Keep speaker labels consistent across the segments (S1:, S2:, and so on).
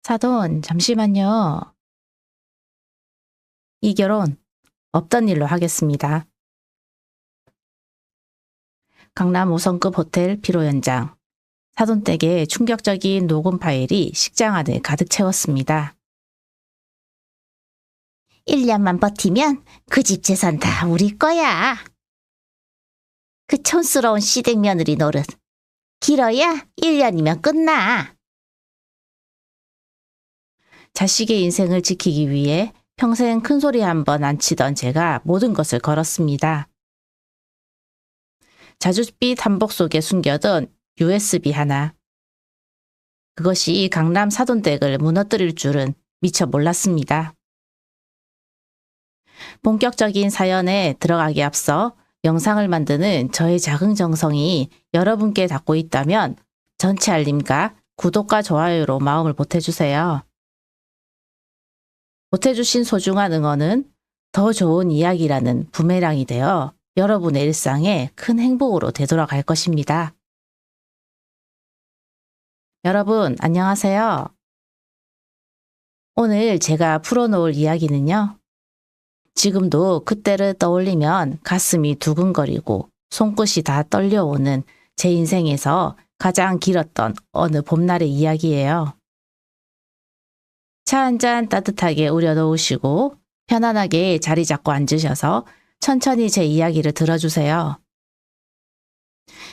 S1: 사돈, 잠시만요. 이 결혼 없던 일로 하겠습니다. 강남 5성급 호텔 피로 현장. 사돈 댁의 충격적인 녹음 파일이 식장 안을 가득 채웠습니다.
S2: 1년만 버티면 그 집 재산 다 우리 거야. 그 촌스러운 시댁 며느리 노릇. 길어야 1년이면 끝나.
S1: 자식의 인생을 지키기 위해 평생 큰소리 한 번 안 치던 제가 모든 것을 걸었습니다. 자줏빛 한복 속에 숨겨둔 USB 하나. 그것이 강남 사돈댁을 무너뜨릴 줄은 미처 몰랐습니다. 본격적인 사연에 들어가기 앞서 영상을 만드는 저의 작은 정성이 여러분께 닿고 있다면 전체 알림과 구독과 좋아요로 마음을 보태주세요. 보태주신 소중한 응원은 더 좋은 이야기라는 부메랑이 되어 여러분의 일상에 큰 행복으로 되돌아갈 것입니다. 여러분, 안녕하세요. 오늘 제가 풀어놓을 이야기는요. 지금도 그때를 떠올리면 가슴이 두근거리고 손끝이 다 떨려오는 제 인생에서 가장 길었던 어느 봄날의 이야기예요. 차 한 잔 따뜻하게 우려놓으시고 편안하게 자리 잡고 앉으셔서 천천히 제 이야기를 들어주세요.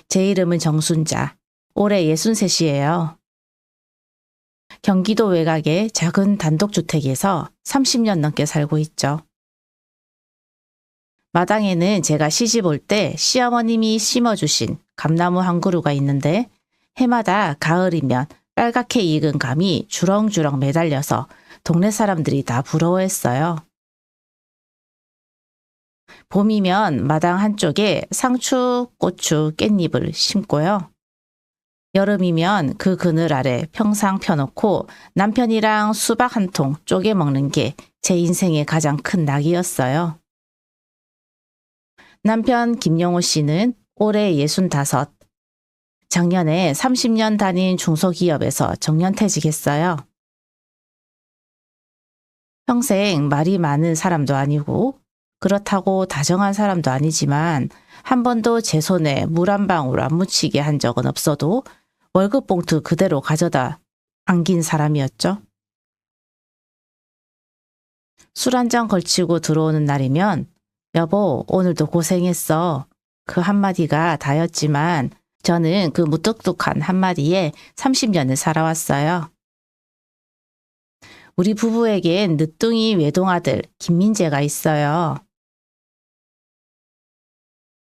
S1: 제 이름은 정순자. 올해 63이에요. 경기도 외곽의 작은 단독주택에서 30년 넘게 살고 있죠. 마당에는 제가 시집 올 때 시어머님이 심어주신 감나무 한 그루가 있는데 해마다 가을이면 빨갛게 익은 감이 주렁주렁 매달려서 동네 사람들이 다 부러워했어요. 봄이면 마당 한쪽에 상추, 고추, 깻잎을 심고요. 여름이면 그 그늘 아래 평상 펴놓고 남편이랑 수박 한 통 쪼개 먹는 게 제 인생의 가장 큰 낙이었어요. 남편 김영호 씨는 올해 65, 작년에 30년 다닌 중소기업에서 정년퇴직했어요. 평생 말이 많은 사람도 아니고 그렇다고 다정한 사람도 아니지만 한 번도 제 손에 물 한 방울 안 묻히게 한 적은 없어도 월급 봉투 그대로 가져다 안긴 사람이었죠. 술 한 잔 걸치고 들어오는 날이면 여보, 오늘도 고생했어. 그 한마디가 다였지만 저는 그 무뚝뚝한 한마디에 30년을 살아왔어요. 우리 부부에겐 늦둥이 외동아들 김민재가 있어요.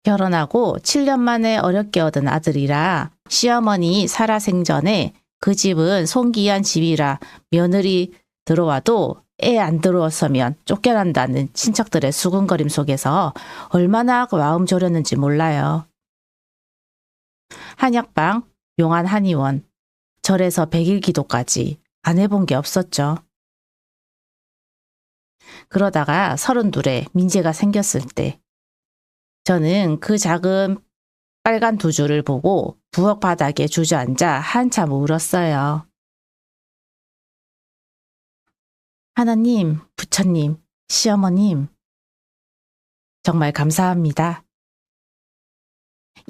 S1: 결혼하고 7년 만에 어렵게 얻은 아들이라 시어머니 살아생전에 그 집은 손귀한 집이라 며느리 들어와도 애 안 들어왔으면 쫓겨난다는 친척들의 수군거림 속에서 얼마나 마음 졸였는지 몰라요. 한약방, 용안 한의원, 절에서 100일 기도까지 안 해본 게 없었죠. 그러다가 32에 민재가 생겼을 때 저는 그 작은 빨간 두 줄을 보고 부엌 바닥에 주저앉아 한참 울었어요. 하나님, 부처님, 시어머님, 정말 감사합니다.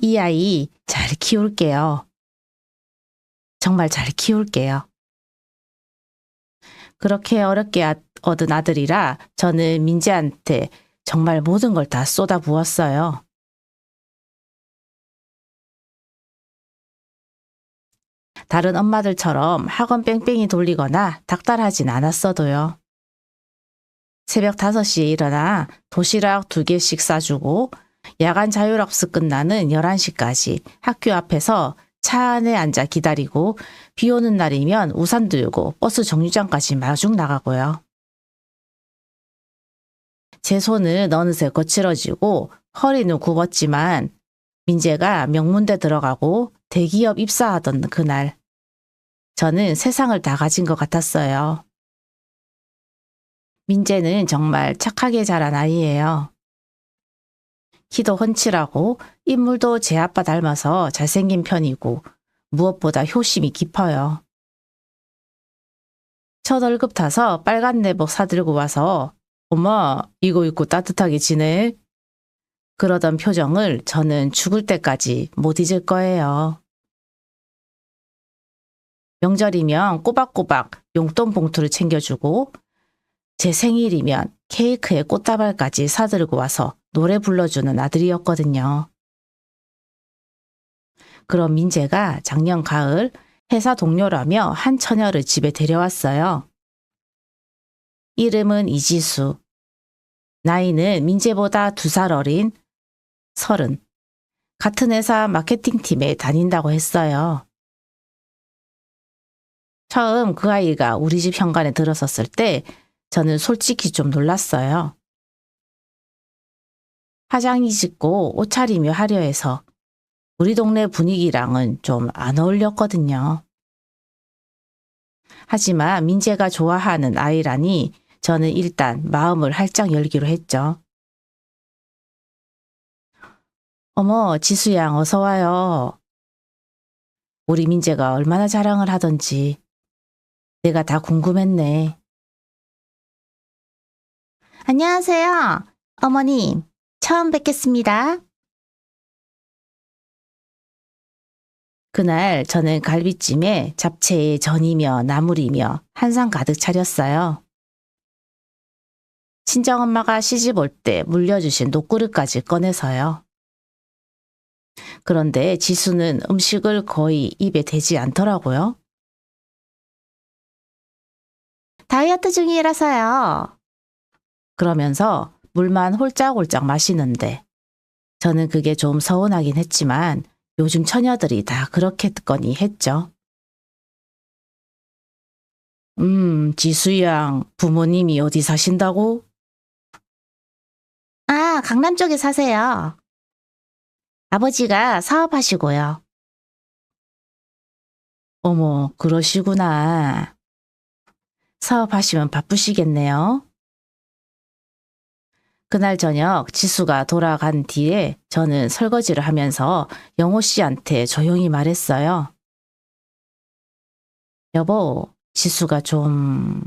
S1: 이 아이 잘 키울게요. 정말 잘 키울게요. 그렇게 어렵게 얻은 아들이라 저는 민재한테 정말 모든 걸 다 쏟아부었어요. 다른 엄마들처럼 학원 뺑뺑이 돌리거나 닥달하진 않았어도요. 새벽 5시에 일어나 도시락 2개씩 싸주고 야간 자율학습 끝나는 11시까지 학교 앞에서 차 안에 앉아 기다리고 비 오는 날이면 우산 들고 버스 정류장까지 마중 나가고요. 제 손은 어느새 거칠어지고 허리는 굽었지만 민재가 명문대 들어가고 대기업 입사하던 그날 저는 세상을 다 가진 것 같았어요. 민재는 정말 착하게 자란 아이예요. 키도 훤칠하고 인물도 제 아빠 닮아서 잘생긴 편이고 무엇보다 효심이 깊어요. 첫 월급 타서 빨간 내복 사들고 와서 엄마 이거 입고 따뜻하게 지내? 그러던 표정을 저는 죽을 때까지 못 잊을 거예요. 명절이면 꼬박꼬박 용돈 봉투를 챙겨주고 제 생일이면 케이크에 꽃다발까지 사들고 와서 노래 불러주는 아들이었거든요. 그럼 민재가 작년 가을 회사 동료라며 한 처녀를 집에 데려왔어요. 이름은 이지수. 나이는 민재보다 2살 어린 30. 같은 회사 마케팅팀에 다닌다고 했어요. 처음 그 아이가 우리 집 현관에 들어섰을 때 저는 솔직히 좀 놀랐어요. 화장이 짙고 옷차림이 화려해서 우리 동네 분위기랑은 좀 안 어울렸거든요. 하지만 민재가 좋아하는 아이라니 저는 일단 마음을 활짝 열기로 했죠. 어머, 지수양 어서 와요. 우리 민재가 얼마나 자랑을 하던지 내가 다 궁금했네.
S2: 안녕하세요. 어머님, 처음 뵙겠습니다.
S1: 그날 저는 갈비찜에 잡채에 전이며 나물이며 한상 가득 차렸어요. 친정엄마가 시집 올 때 물려주신 녹그릇까지 꺼내서요. 그런데 지수는 음식을 거의 입에 대지 않더라고요.
S2: 다이어트 중이라서요.
S1: 그러면서 물만 홀짝홀짝 마시는데 저는 그게 좀 서운하긴 했지만 요즘 처녀들이 다 그렇게 듣거니 했죠. 지수양 부모님이 어디 사신다고?
S2: 아, 강남 쪽에 사세요. 아버지가 사업하시고요.
S1: 어머, 그러시구나. 사업하시면 바쁘시겠네요. 그날 저녁 지수가 돌아간 뒤에 저는 설거지를 하면서 영호 씨한테 조용히 말했어요. 여보, 지수가 좀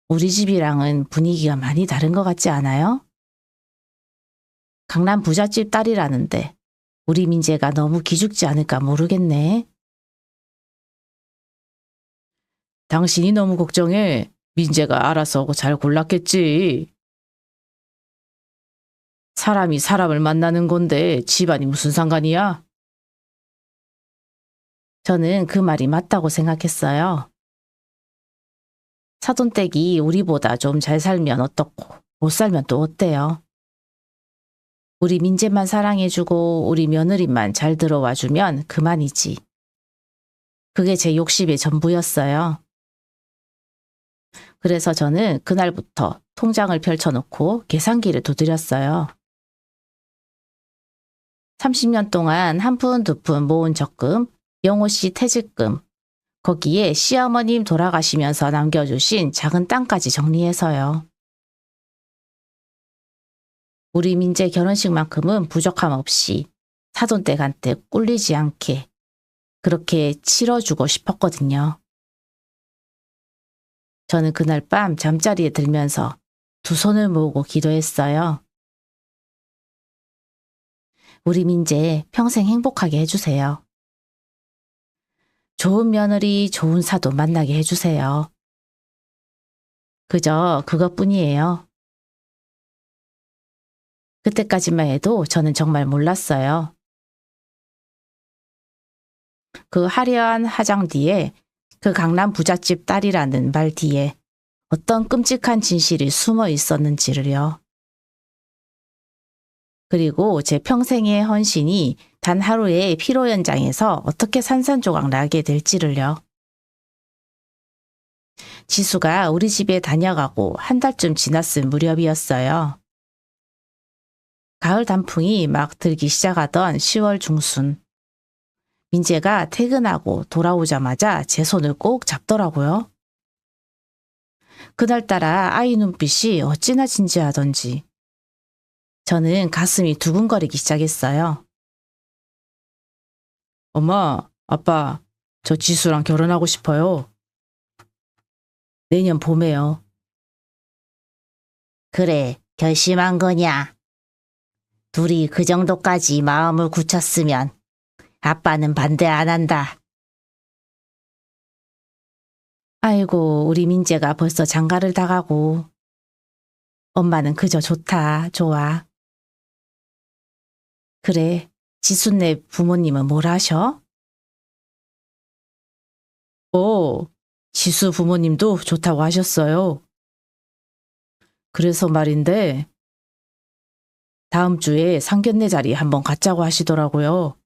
S1: 우리 집이랑은 분위기가 많이 다른 것 같지 않아요? 강남 부잣집 딸이라는데 우리 민재가 너무 기죽지 않을까 모르겠네. 당신이 너무 걱정해. 민재가 알아서 잘 골랐겠지. 사람이 사람을 만나는 건데 집안이 무슨 상관이야? 저는 그 말이 맞다고 생각했어요. 사돈댁이 우리보다 좀 잘 살면 어떻고 못 살면 또 어때요? 우리 민재만 사랑해주고 우리 며느리만 잘 들어와주면 그만이지. 그게 제 욕심의 전부였어요. 그래서 저는 그날부터 통장을 펼쳐놓고 계산기를 두드렸어요. 30년 동안 한 푼 두 푼 모은 적금, 영호 씨 퇴직금, 거기에 시어머님 돌아가시면서 남겨주신 작은 땅까지 정리해서요. 우리 민재 결혼식만큼은 부족함 없이 사돈댁한테 꿀리지 않게 그렇게 치러주고 싶었거든요. 저는 그날 밤 잠자리에 들면서 두 손을 모으고 기도했어요. 우리 민재 평생 행복하게 해주세요. 좋은 며느리, 좋은 사돈 만나게 해주세요. 그저 그것뿐이에요. 그때까지만 해도 저는 정말 몰랐어요. 그 화려한 화장 뒤에 그 강남 부잣집 딸이라는 말 뒤에 어떤 끔찍한 진실이 숨어 있었는지를요. 그리고 제 평생의 헌신이 단 하루의 피로 연장에서 어떻게 산산조각 나게 될지를요. 지수가 우리 집에 다녀가고 한 달쯤 지났을 무렵이었어요. 가을 단풍이 막 들기 시작하던 10월 중순. 민재가 퇴근하고 돌아오자마자 제 손을 꼭 잡더라고요. 그날따라 아이 눈빛이 어찌나 진지하던지 저는 가슴이 두근거리기 시작했어요. 엄마, 아빠, 저 지수랑 결혼하고 싶어요. 내년 봄에요.
S2: 그래, 결심한 거냐? 둘이 그 정도까지 마음을 굳혔으면 아빠는 반대 안 한다.
S1: 아이고, 우리 민재가 벌써 장가를 다 가고. 엄마는 그저 좋다, 좋아. 그래, 지순네 부모님은 뭘 하셔? 지수 부모님도 좋다고 하셨어요. 그래서 말인데, 다음 주에 상견례 자리 한번 갖자고 하시더라고요.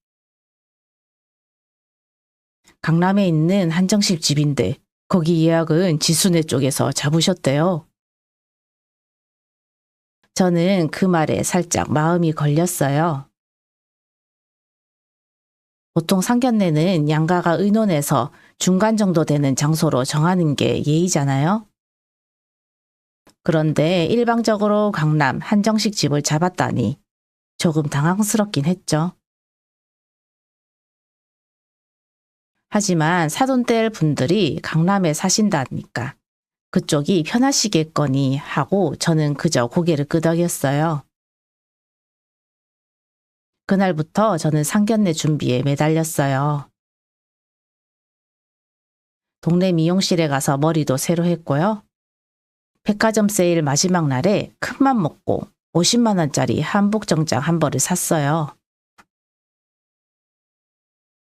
S1: 강남에 있는 한정식 집인데, 거기 예약은 지순네 쪽에서 잡으셨대요. 저는 그 말에 살짝 마음이 걸렸어요. 보통 상견례는 양가가 의논해서 중간 정도 되는 장소로 정하는 게 예의잖아요. 그런데 일방적으로 강남 한정식 집을 잡았다니 조금 당황스럽긴 했죠. 하지만 사돈댁 분들이 강남에 사신다니까 그쪽이 편하시겠거니 하고 저는 그저 고개를 끄덕였어요. 그날부터 저는 상견례 준비에 매달렸어요. 동네 미용실에 가서 머리도 새로 했고요. 백화점 세일 마지막 날에 큰맘 먹고 50만 원짜리 한복 정장 한 벌을 샀어요.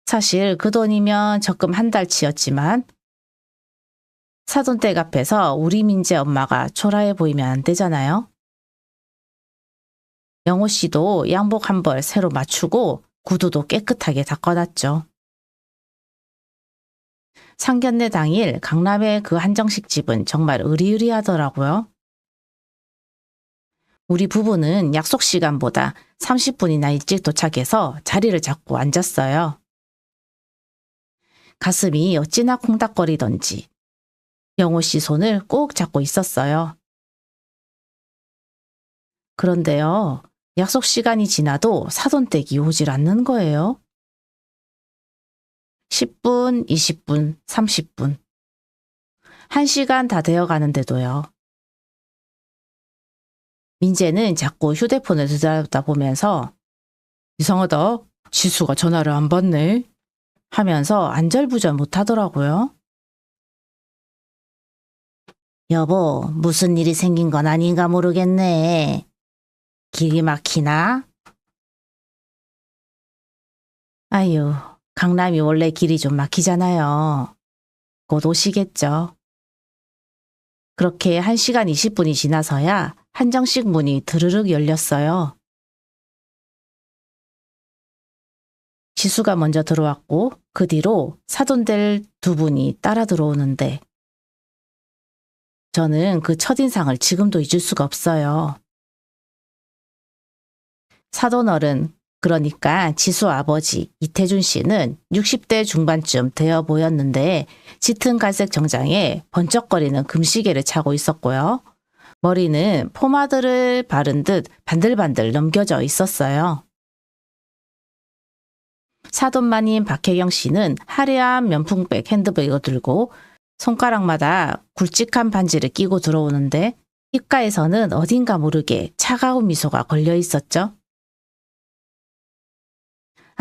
S1: 사실 그 돈이면 적금 한 달치였지만 사돈댁 앞에서 우리 민재 엄마가 초라해 보이면 안 되잖아요. 영호 씨도 양복 한 벌 새로 맞추고 구두도 깨끗하게 닦아놨죠. 상견례 당일 강남의 그 한정식 집은 정말 으리으리하더라고요. 우리 부부는 약속 시간보다 30분이나 일찍 도착해서 자리를 잡고 앉았어요. 가슴이 어찌나 콩닥거리던지 영호 씨 손을 꼭 잡고 있었어요. 그런데요, 약속 시간이 지나도 사돈댁이 오질 않는 거예요. 10분, 20분, 30분. 1시간 다 되어 가는데도요. 민재는 자꾸 휴대폰을 들여다보면서 이상하다, 지수가 전화를 안 받네 하면서 안절부절 못하더라고요.
S2: 여보, 무슨 일이 생긴 건 아닌가 모르겠네. 길이 막히나?
S1: 아유, 강남이 원래 길이 좀 막히잖아요. 곧 오시겠죠. 그렇게 1시간 20분이 지나서야 한정식 문이 드르륵 열렸어요. 지수가 먼저 들어왔고 그 뒤로 사돈들 두 분이 따라 들어오는데 저는 그 첫인상을 지금도 잊을 수가 없어요. 사돈어른, 그러니까 지수 아버지 이태준 씨는 60대 중반쯤 되어 보였는데 짙은 갈색 정장에 번쩍거리는 금시계를 차고 있었고요. 머리는 포마드를 바른 듯 반들반들 넘겨져 있었어요. 사돈마님 박혜경 씨는 화려한 면풍백 핸드백을 들고 손가락마다 굵직한 반지를 끼고 들어오는데 입가에서는 어딘가 모르게 차가운 미소가 걸려 있었죠.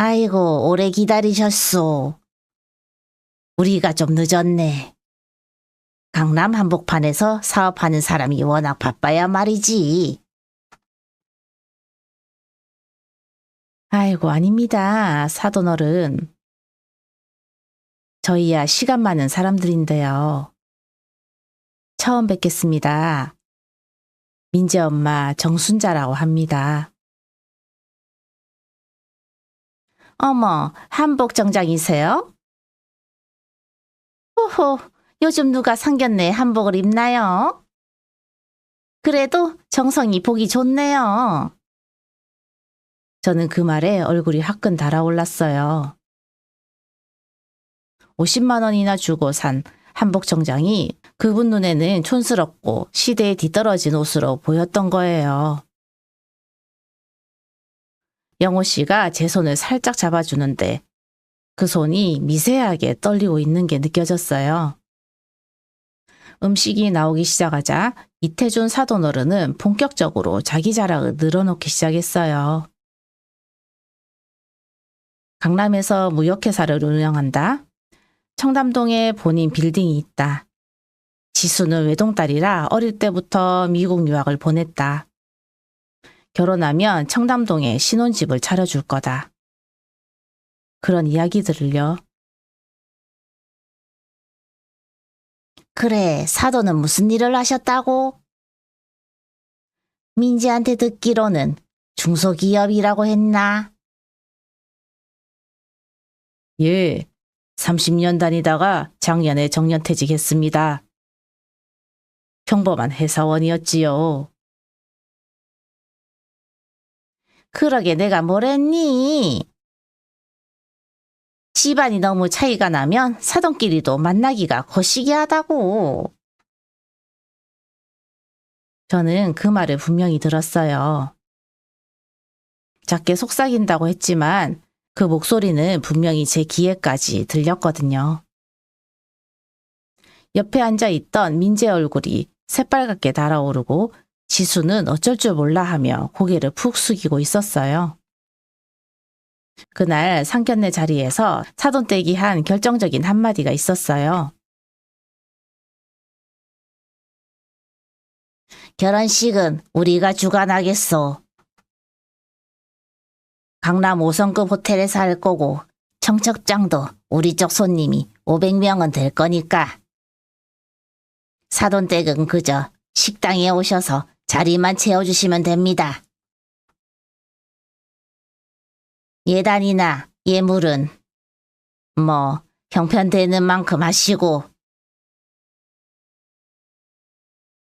S2: 아이고, 오래 기다리셨소. 우리가 좀 늦었네. 강남 한복판에서 사업하는 사람이 워낙 바빠야 말이지.
S1: 아이고, 아닙니다, 사돈어른. 저희야 시간 많은 사람들인데요. 처음 뵙겠습니다. 민재 엄마 정순자라고 합니다.
S2: 어머, 한복 정장이세요? 호호, 요즘 누가 상견례 한복을 입나요? 그래도 정성이 보기 좋네요.
S1: 저는 그 말에 얼굴이 화끈 달아올랐어요. 50만 원이나 주고 산 한복 정장이 그분 눈에는 촌스럽고 시대에 뒤떨어진 옷으로 보였던 거예요. 영호 씨가 제 손을 살짝 잡아주는데 그 손이 미세하게 떨리고 있는 게 느껴졌어요. 음식이 나오기 시작하자 이태준 사돈어른은 본격적으로 자기 자랑을 늘어놓기 시작했어요. 강남에서 무역회사를 운영한다. 청담동에 본인 빌딩이 있다. 지수는 외동딸이라 어릴 때부터 미국 유학을 보냈다. 결혼하면 청담동에 신혼집을 차려줄 거다. 그런 이야기들을요.
S2: 그래, 사돈은 무슨 일을 하셨다고? 민지한테 듣기로는 중소기업이라고 했나?
S1: 예, 30년 다니다가 작년에 정년퇴직했습니다. 평범한 회사원이었지요.
S2: 그러게 내가 뭐랬니? 집안이 너무 차이가 나면 사돈끼리도 만나기가 거시기하다고.
S1: 저는 그 말을 분명히 들었어요. 작게 속삭인다고 했지만 그 목소리는 분명히 제 귀에까지 들렸거든요. 옆에 앉아있던 민재 얼굴이 새빨갛게 달아오르고 지수는 어쩔 줄 몰라 하며 고개를 푹 숙이고 있었어요. 그날 상견례 자리에서 사돈댁이 한 결정적인 한마디가 있었어요.
S2: 결혼식은 우리가 주관하겠소. 강남 5성급 호텔에서 할 거고 청첩장도 우리 쪽 손님이 500명은 될 거니까. 사돈댁은 그저 식당에 오셔서 자리만 채워주시면 됩니다. 예단이나 예물은 뭐 형편되는 만큼 하시고.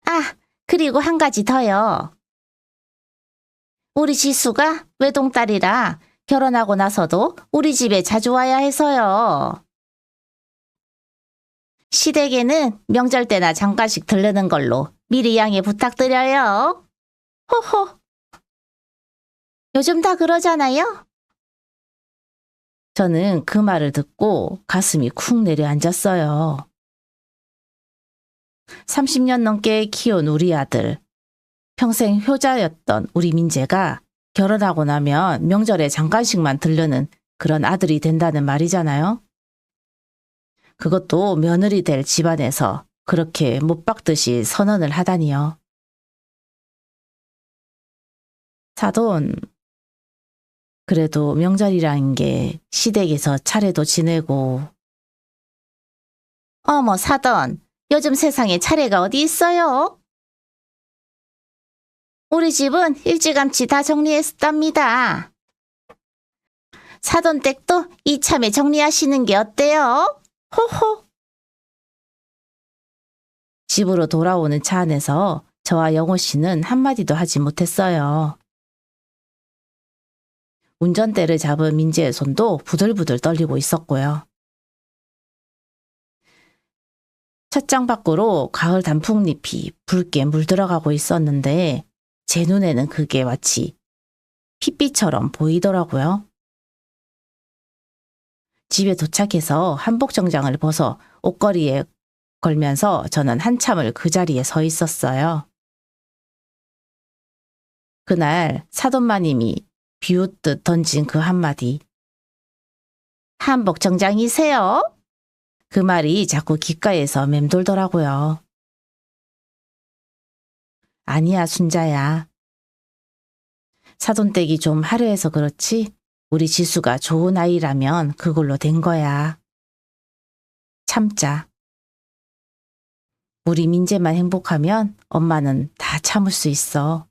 S2: 아, 그리고 한 가지 더요. 우리 지수가 외동딸이라 결혼하고 나서도 우리 집에 자주 와야 해서요. 시댁에는 명절 때나 잠깐씩 들르는 걸로 미리 양해 부탁드려요. 호호. 요즘 다 그러잖아요.
S1: 저는 그 말을 듣고 가슴이 쿵 내려앉았어요. 30년 넘게 키운 우리 아들, 평생 효자였던 우리 민재가 결혼하고 나면 명절에 잠깐씩만 들르는 그런 아들이 된다는 말이잖아요. 그것도 며느리 될 집안에서 그렇게 못 박듯이 선언을 하다니요. 사돈, 그래도 명절이라는 게 시댁에서 차례도 지내고.
S2: 어머, 사돈, 요즘 세상에 차례가 어디 있어요? 우리 집은 일찌감치 다 정리했답니다. 사돈 댁도 이참에 정리하시는 게 어때요? 호호.
S1: 집으로 돌아오는 차 안에서 저와 영호 씨는 한마디도 하지 못했어요. 운전대를 잡은 민재의 손도 부들부들 떨리고 있었고요. 찻장 밖으로 가을 단풍잎이 붉게 물들어가고 있었는데 제 눈에는 그게 마치 핏빛처럼 보이더라고요. 집에 도착해서 한복 정장을 벗어 옷걸이에 걸면서 저는 한참을 그 자리에 서 있었어요. 그날 사돈마님이 비웃듯 던진 그 한마디.
S2: 한복 정장이세요?
S1: 그 말이 자꾸 귓가에서 맴돌더라고요. 아니야, 순자야. 사돈댁이 좀 화려해서 그렇지 우리 지수가 좋은 아이라면 그걸로 된 거야. 참자. 우리 민재만 행복하면 엄마는 다 참을 수 있어.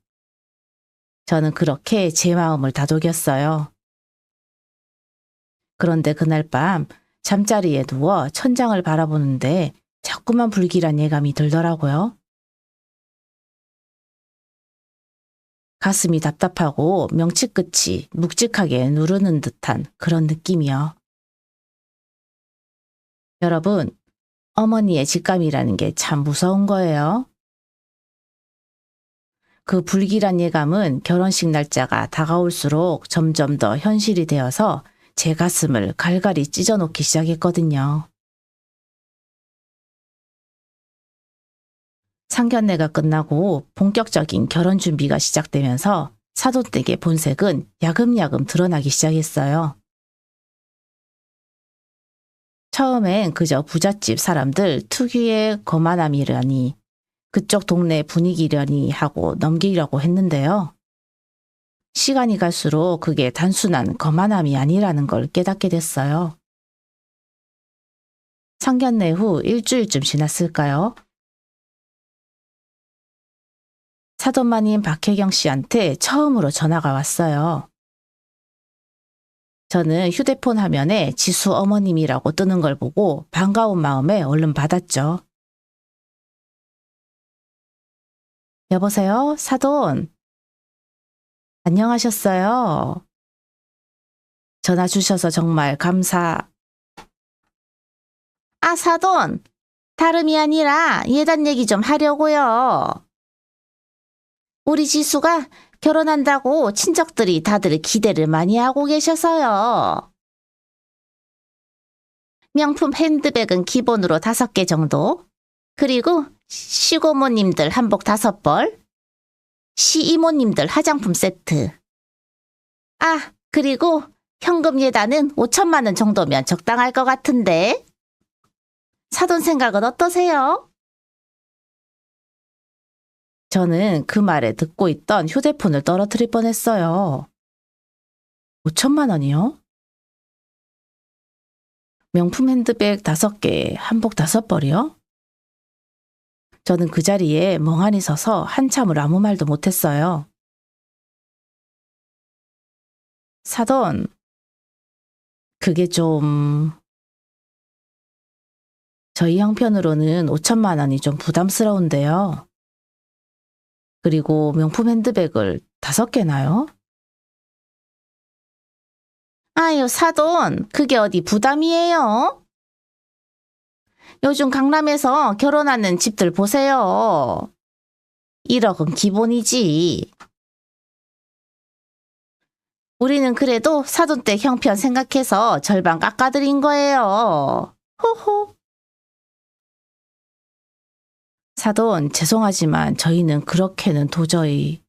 S1: 저는 그렇게 제 마음을 다독였어요. 그런데 그날 밤 잠자리에 누워 천장을 바라보는데 자꾸만 불길한 예감이 들더라고요. 가슴이 답답하고 명치 끝이 묵직하게 누르는 듯한 그런 느낌이요. 여러분, 어머니의 직감이라는 게 참 무서운 거예요. 그 불길한 예감은 결혼식 날짜가 다가올수록 점점 더 현실이 되어서 제 가슴을 갈갈이 찢어놓기 시작했거든요. 상견례가 끝나고 본격적인 결혼 준비가 시작되면서 사돈댁의 본색은 야금야금 드러나기 시작했어요. 처음엔 그저 부잣집 사람들 특유의 거만함이려니 그쪽 동네 분위기려니 하고 넘기려고 했는데요. 시간이 갈수록 그게 단순한 거만함이 아니라는 걸 깨닫게 됐어요. 상견례 후 일주일쯤 지났을까요? 사돈마님 박혜경 씨한테 처음으로 전화가 왔어요. 저는 휴대폰 화면에 지수 어머님이라고 뜨는 걸 보고 반가운 마음에 얼른 받았죠. 여보세요, 사돈. 안녕하셨어요. 전화 주셔서 정말 아, 사돈. 다름이 아니라 예단 얘기 좀 하려고요. 우리 지수가 결혼한다고 친척들이 다들 기대를 많이 하고 계셔서요. 명품 핸드백은 기본으로 5개 정도, 그리고 시고모님들 한복 5벌, 시이모님들 화장품 세트. 아, 그리고 현금 예단은 5천만 원 정도면 적당할 것 같은데. 사돈 생각은 어떠세요? 저는 그 말에 듣고 있던 휴대폰을 떨어뜨릴 뻔했어요. 5천만 원이요? 명품 핸드백 5개, 한복 5벌이요? 저는 그 자리에 멍하니 서서 한참을 아무 말도 못했어요. 사돈, 그게 좀... 저희 형편으로는 5천만 원이 좀 부담스러운데요. 그리고 명품 핸드백을 5개나요? 아유, 사돈, 그게 어디 부담이에요? 요즘 강남에서 결혼하는 집들 보세요. 1억은 기본이지. 우리는 그래도 사돈댁 형편 생각해서 절반 깎아드린 거예요. 호호. 사돈, 죄송하지만 저희는 그렇게는 도저히.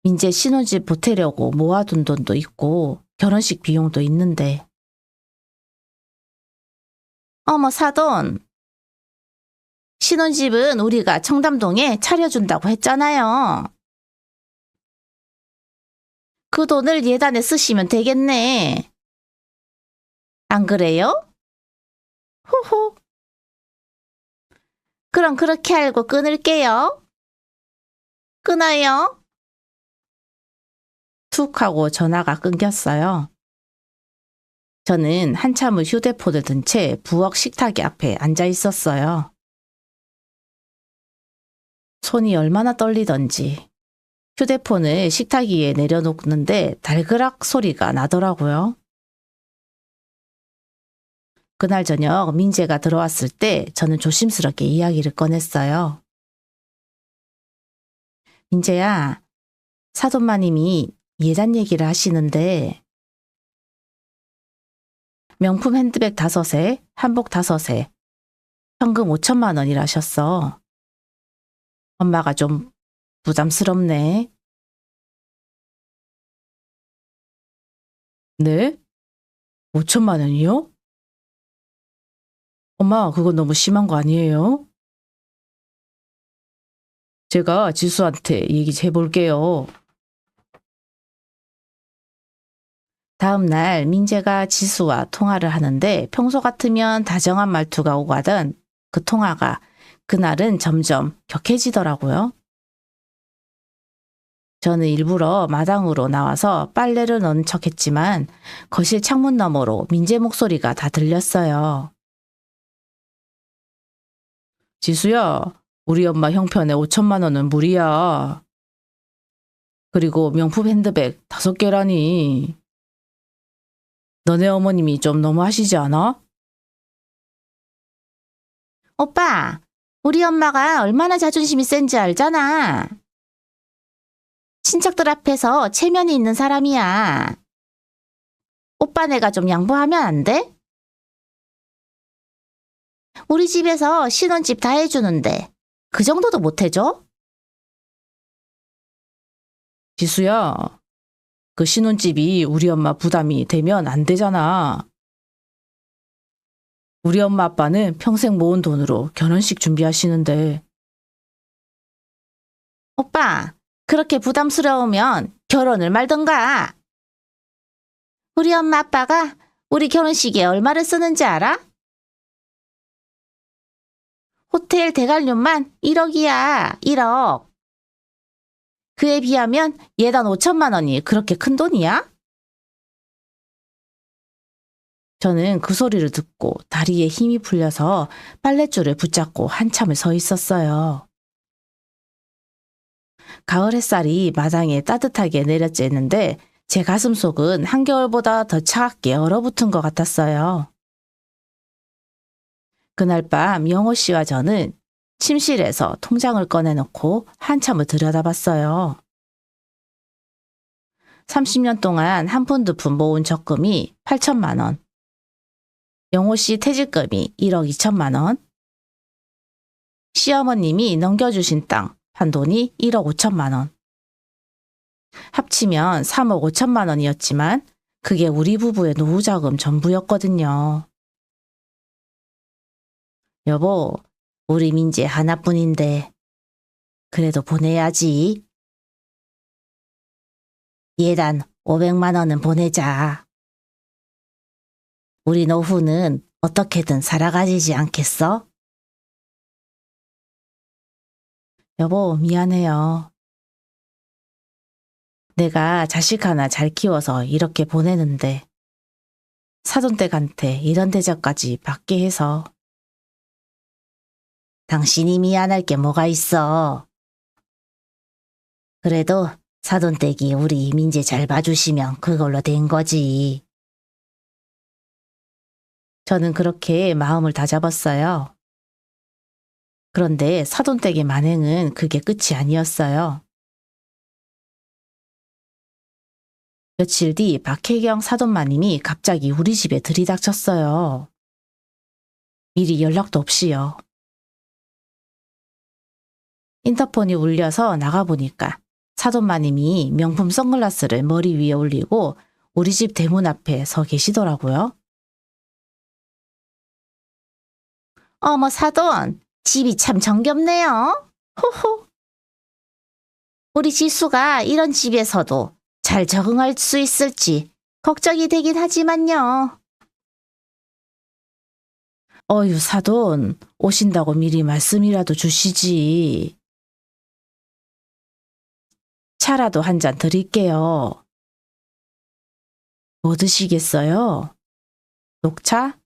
S1: 민재 신혼집 보태려고 모아둔 돈도 있고 결혼식 비용도 있는데. 어머, 사돈. 신혼집은 우리가 청담동에 차려준다고 했잖아요. 그 돈을 예단에 쓰시면 되겠네. 안 그래요? 호호. 그럼 그렇게 알고 끊을게요. 끊어요. 툭 하고 전화가 끊겼어요. 저는 한참을 휴대폰을 든 채 부엌 식탁기 앞에 앉아 있었어요. 손이 얼마나 떨리던지 휴대폰을 식탁 위에 내려놓는데 달그락 소리가 나더라고요. 그날 저녁 민재가 들어왔을 때 저는 조심스럽게 이야기를 꺼냈어요. 민재야, 사돈마님이 예단 얘기를 하시는데 명품 핸드백 5에, 한복 5에, 현금 5천만 원이라셨어. 엄마가 좀 부담스럽네. 네? 5천만 원이요? 엄마, 그건 너무 심한 거 아니에요? 제가 지수한테 얘기 해볼게요. 다음 날 민재가 지수와 통화를 하는데 평소 같으면 다정한 말투가 오가던 그 통화가 그날은 점점 격해지더라고요. 저는 일부러 마당으로 나와서 빨래를 넣은 척했지만 거실 창문 너머로 민재 목소리가 다 들렸어요. 지수야, 우리 엄마 형편에 5천만 원은 무리야. 그리고 명품 핸드백 5개라니. 너네 어머님이 좀 너무하시지 않아? 오빠, 우리 엄마가 얼마나 자존심이 센지 알잖아. 친척들 앞에서 체면이 있는 사람이야. 오빠 내가 좀 양보하면 안 돼? 우리 집에서 신혼집 다 해주는데
S2: 그 정도도 못 해줘?
S1: 지수야, 그 신혼집이 우리 엄마 부담이 되면 안 되잖아. 우리 엄마 아빠는 평생 모은 돈으로 결혼식 준비하시는데.
S2: 오빠, 그렇게 부담스러우면 결혼을 말던가. 우리 엄마 아빠가 우리 결혼식에 얼마를 쓰는지 알아? 호텔 대관료만 1억이야, 1억. 그에 비하면 예단 5천만 원이 그렇게 큰 돈이야?
S1: 저는 그 소리를 듣고 다리에 힘이 풀려서 빨랫줄을 붙잡고 한참을 서 있었어요. 가을 햇살이 마당에 따뜻하게 내려쬐는데 제 가슴속은 한겨울보다 더 차갑게 얼어붙은 것 같았어요. 그날 밤 영호 씨와 저는 침실에서 통장을 꺼내놓고 한참을 들여다봤어요. 30년 동안 한 푼 두 푼 모은 적금이 8천만 원, 영호 씨 퇴직금이 1억 2천만 원, 시어머님이 넘겨주신 땅 판돈이 1억 5천만 원. 합치면 3억 5천만 원이었지만 그게 우리 부부의 노후자금 전부였거든요. 여보, 우리 민재 하나뿐인데 그래도 보내야지. 예단 500만 원은 보내자. 우리 노후는 어떻게든 살아가지지 않겠어? 여보, 미안해요. 내가 자식 하나 잘 키워서 이렇게 보내는데 사돈댁한테 이런 대접까지 받게 해서.
S2: 당신이 미안할 게 뭐가 있어. 그래도 사돈댁이 우리 민재 잘 봐주시면 그걸로 된 거지.
S1: 저는 그렇게 마음을 다잡았어요. 그런데 사돈댁의 만행은 그게 끝이 아니었어요. 며칠 뒤 박혜경 사돈마님이 갑자기 우리 집에 들이닥쳤어요. 미리 연락도 없이요. 인터폰이 울려서 나가보니까 사돈마님이 명품 선글라스를 머리 위에 올리고 우리 집 대문 앞에 서 계시더라고요.
S2: 어머 사돈, 집이 참 정겹네요. 호호. 우리 지수가 이런 집에서도 잘 적응할 수 있을지 걱정이 되긴 하지만요.
S1: 어휴, 사돈, 오신다고 미리 말씀이라도 주시지. 차라도 한 잔 드릴게요. 뭐 드시겠어요? 녹차?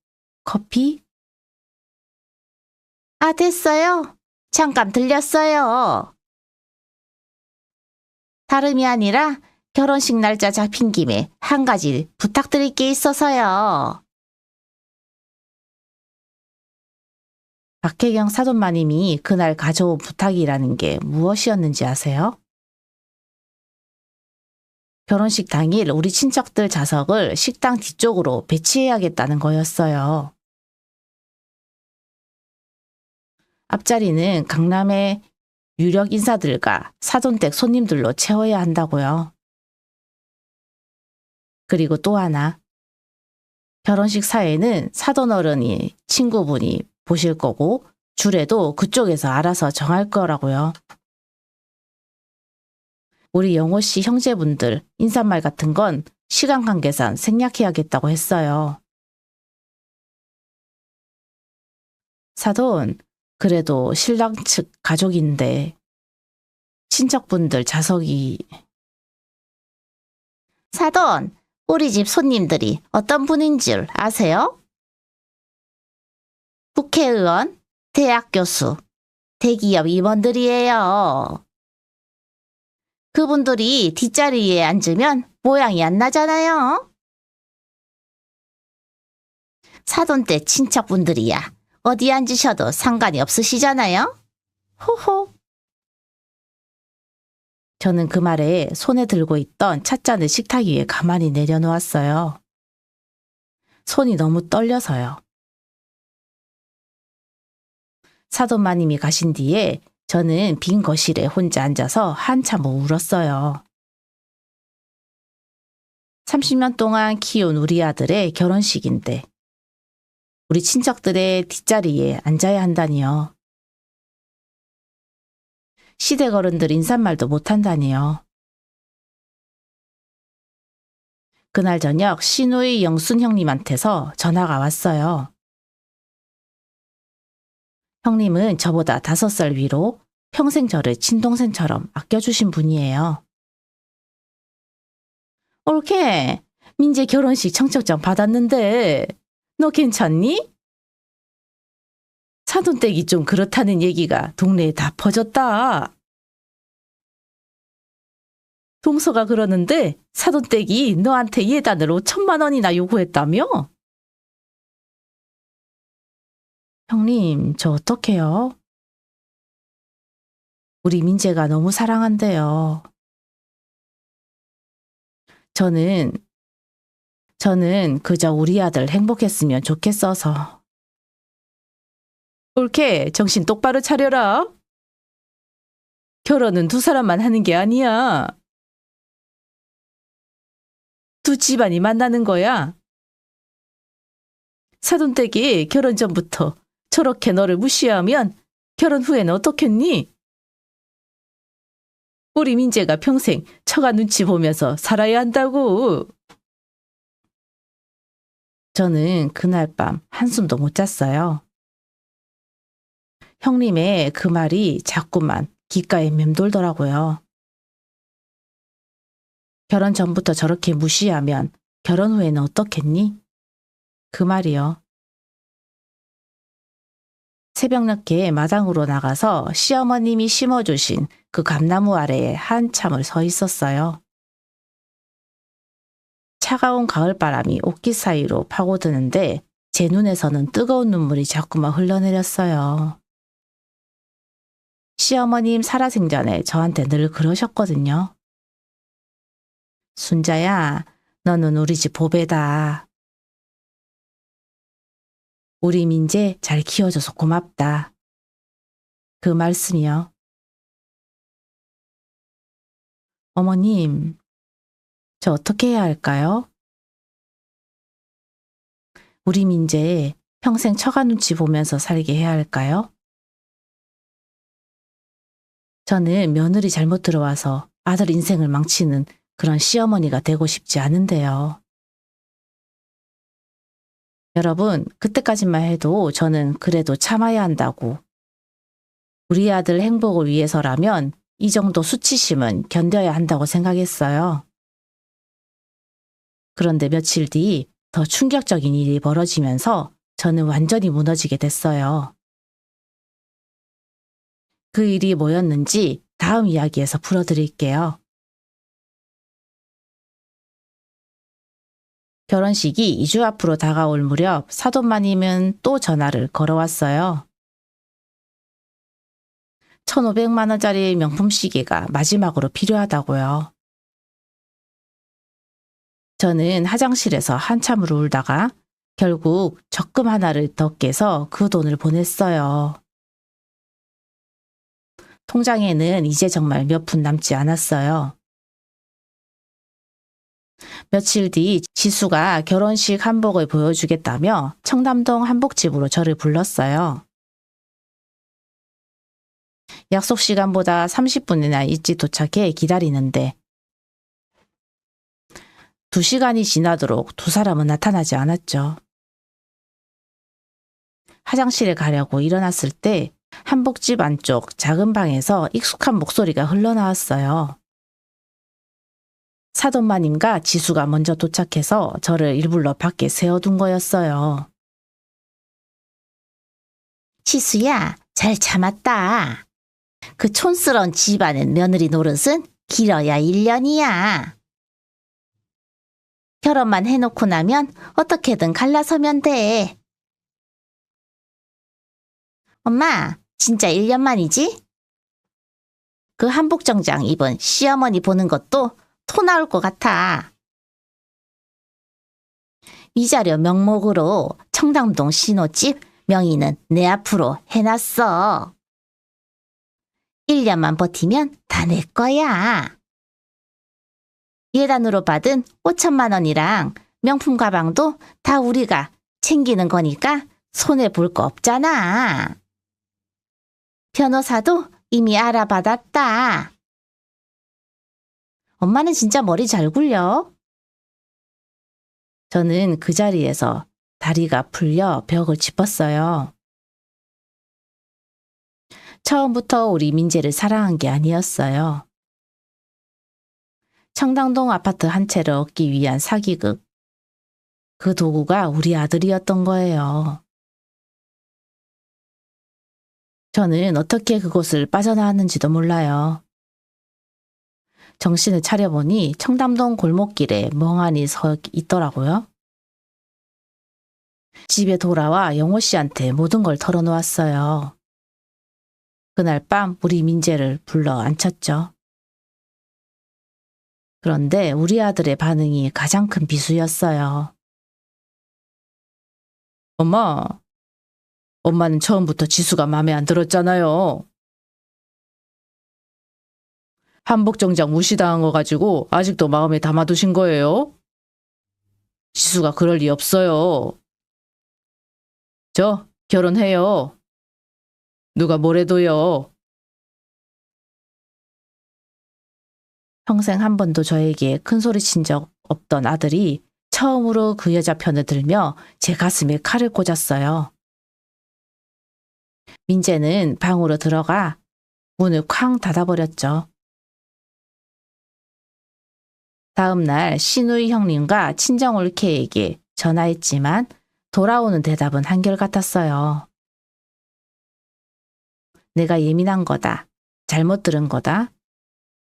S1: 커피?
S2: 아, 됐어요. 잠깐 들렸어요. 다름이 아니라 결혼식 날짜 잡힌 김에 한 가지 부탁드릴 게 있어서요.
S1: 박혜경 사돈마님이 그날 가져온 부탁이라는 게 무엇이었는지 아세요? 결혼식 당일 우리 친척들 좌석을 식당 뒤쪽으로 배치해야겠다는 거였어요. 앞자리는 강남의 유력 인사들과 사돈댁 손님들로 채워야 한다고요. 그리고 또 하나, 결혼식 사회는 사돈어른이 친구분이 보실 거고 주례도 그쪽에서 알아서 정할 거라고요. 우리 영호 씨 형제분들 인사말 같은 건 시간 관계상 생략해야겠다고 했어요. 사돈, 그래도 신랑 측 가족인데 친척분들 좌석이.
S2: 사돈, 우리 집 손님들이 어떤 분인 줄 아세요? 국회의원, 대학 교수, 대기업 임원들이에요. 그분들이 뒷자리에 앉으면 모양이 안 나잖아요. 사돈 때 친척분들이야 어디 앉으셔도 상관이 없으시잖아요. 호호.
S1: 저는 그 말에 손에 들고 있던 찻잔을 식탁 위에 가만히 내려놓았어요. 손이 너무 떨려서요. 사돈마님이 가신 뒤에 저는 빈 거실에 혼자 앉아서 한참 울었어요. 30년 동안 키운 우리 아들의 결혼식인데 우리 친척들의 뒷자리에 앉아야 한다니요. 시댁 어른들 인사말도 못한다니요. 그날 저녁 시누이 영순 형님한테서 전화가 왔어요. 형님은 저보다 5살 위로 평생 저를 친동생처럼 아껴주신 분이에요. 옳게 민재 결혼식 청첩장 받았는데 너 괜찮니? 사돈댁이 좀 그렇다는 얘기가 동네에 다 퍼졌다. 동서가 그러는데 사돈댁이 너한테 예단을 5천만 원이나 요구했다며? 형님, 저 어떡해요? 우리 민재가 너무 사랑한대요. 저는 그저 우리 아들 행복했으면 좋겠어서. 옳게 정신 똑바로 차려라. 결혼은 2사람만 하는 게 아니야. 2집안이 만나는 거야. 사돈댁이 결혼 전부터 저렇게 너를 무시하면 결혼 후에는 어떻겠니? 우리 민재가 평생 처가 눈치 보면서 살아야 한다고. 저는 그날 밤 한숨도 못 잤어요. 형님의 그 말이 자꾸만 귓가에 맴돌더라고요. 결혼 전부터 저렇게 무시하면 결혼 후에는 어떻겠니? 그 말이요. 새벽 늦게 마당으로 나가서 시어머님이 심어주신 그 감나무 아래에 한참을 서 있었어요. 차가운 가을바람이 옷깃 사이로 파고드는데 제 눈에서는 뜨거운 눈물이 자꾸만 흘러내렸어요. 시어머님 살아생전에 저한테 늘 그러셨거든요. 순자야, 너는 우리 집 보배다. 우리 민재 잘 키워줘서 고맙다. 그 말씀이요. 어머님, 저 어떻게 해야 할까요? 우리 민재 평생 처가 눈치 보면서 살게 해야 할까요? 저는 며느리 잘못 들어와서 아들 인생을 망치는 그런 시어머니가 되고 싶지 않은데요. 여러분, 그때까지만 해도 저는 그래도 참아야 한다고. 우리 아들 행복을 위해서라면 이 정도 수치심은 견뎌야 한다고 생각했어요. 그런데 며칠 뒤 더 충격적인 일이 벌어지면서 저는 완전히 무너지게 됐어요. 그 일이 뭐였는지 다음 이야기에서 풀어드릴게요. 결혼식이 2주 앞으로 다가올 무렵 사돈마님은 또 전화를 걸어왔어요. 1,500만 원짜리 명품 시계가 마지막으로 필요하다고요. 저는 화장실에서 한참을 울다가 결국 적금 하나를 더 깨서 그 돈을 보냈어요. 통장에는 이제 정말 몇 푼 남지 않았어요. 며칠 뒤 지수가 결혼식 한복을 보여주겠다며 청담동 한복집으로 저를 불렀어요. 약속 시간보다 30분이나 일찍 도착해 기다리는데 2시간이 지나도록 2사람은 나타나지 않았죠. 화장실에 가려고 일어났을 때 한복집 안쪽 작은 방에서 익숙한 목소리가 흘러나왔어요. 사돈마님과 지수가 먼저 도착해서 저를 일불러 밖에 세워둔 거였어요.
S2: 지수야, 잘 참았다. 그 촌스러운 집안은 며느리 노릇은 길어야 1년이야. 결혼만 해놓고 나면 어떻게든 갈라서면 돼. 엄마, 진짜 1년 만이지? 그 한복 정장 입은 시어머니 보는 것도 토 나올 것 같아. 위자료 명목으로 청담동 신혼집 명의는 내 앞으로 해놨어. 1년만 버티면 다 내 거야. 예단으로 받은 5천만 원이랑 명품 가방도 다 우리가 챙기는 거니까 손해 볼 거 없잖아. 변호사도 이미 알아받았다. 엄마는 진짜 머리 잘 굴려.
S1: 저는 그 자리에서 다리가 풀려 벽을 짚었어요. 처음부터 우리 민재를 사랑한 게 아니었어요. 청담동 아파트 한 채를 얻기 위한 사기극. 그 도구가 우리 아들이었던 거예요. 저는 어떻게 그곳을 빠져나왔는지도 몰라요. 정신을 차려보니 청담동 골목길에 멍하니 서 있더라고요. 집에 돌아와 영호 씨한테 모든 걸 털어놓았어요. 그날 밤 우리 민재를 불러 앉혔죠. 그런데 우리 아들의 반응이 가장 큰 비수였어요. 엄마는 처음부터 지수가 마음에 안 들었잖아요. 한복 정장 무시당한 거 가지고 아직도 마음에 담아두신 거예요? 지수가 그럴 리 없어요. 저 결혼해요. 누가 뭐래도요. 평생 한 번도 저에게 큰 소리 친 적 없던 아들이 처음으로 그 여자 편을 들며 제 가슴에 칼을 꽂았어요. 민재는 방으로 들어가 문을 쾅 닫아버렸죠. 다음 날 신우이 형님과 친정올 K에게 전화했지만 돌아오는 대답은 한결같았어요. 내가 예민한 거다. 잘못 들은 거다.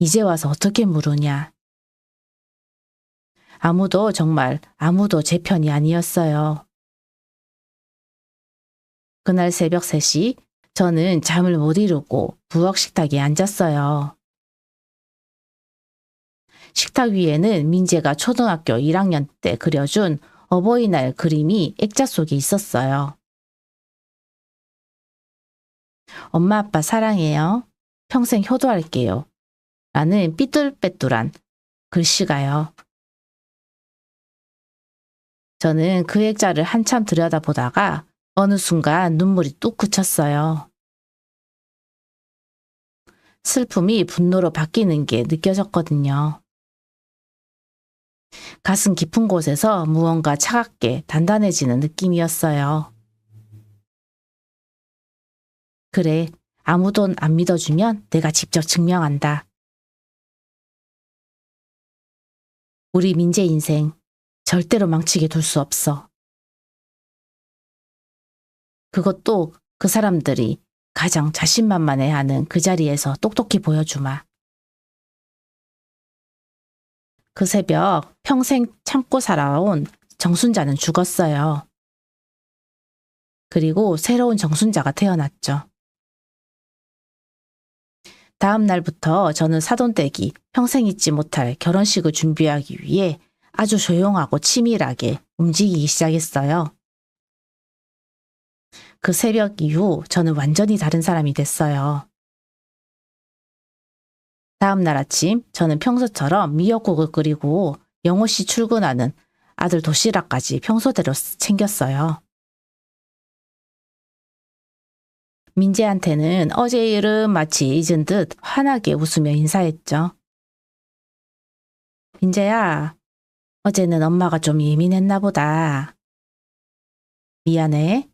S1: 이제 와서 어떻게 물으냐. 정말 아무도 제 편이 아니었어요. 그날 새벽 3시 저는 잠을 못 이루고 부엌 식탁에 앉았어요. 식탁 위에는 민재가 초등학교 1학년 때 그려준 어버이날 그림이 액자 속에 있었어요. 엄마 아빠 사랑해요. 평생 효도할게요. 라는 삐뚤빼뚤한 글씨가요. 저는 그 액자를 한참 들여다보다가 어느 순간 눈물이 뚝 그쳤어요. 슬픔이 분노로 바뀌는 게 느껴졌거든요. 가슴 깊은 곳에서 무언가 차갑게 단단해지는 느낌이었어요. 그래, 아무도 안 믿어주면 내가 직접 증명한다. 우리 민재 인생 절대로 망치게 둘 수 없어. 그것도 그 사람들이 가장 자신만만해하는 그 자리에서 똑똑히 보여주마. 그 새벽 평생 참고 살아온 정순자는 죽었어요. 그리고 새로운 정순자가 태어났죠. 다음 날부터 저는 사돈댁이 평생 잊지 못할 결혼식을 준비하기 위해 아주 조용하고 치밀하게 움직이기 시작했어요. 그 새벽 이후 저는 완전히 다른 사람이 됐어요. 다음 날 아침 저는 평소처럼 미역국을 끓이고 영호 씨 출근하는 아들 도시락까지 평소대로 챙겼어요. 민재한테는 어제 일은 마치 잊은 듯 환하게 웃으며 인사했죠. 민재야, 어제는 엄마가 좀 예민했나 보다. 미안해.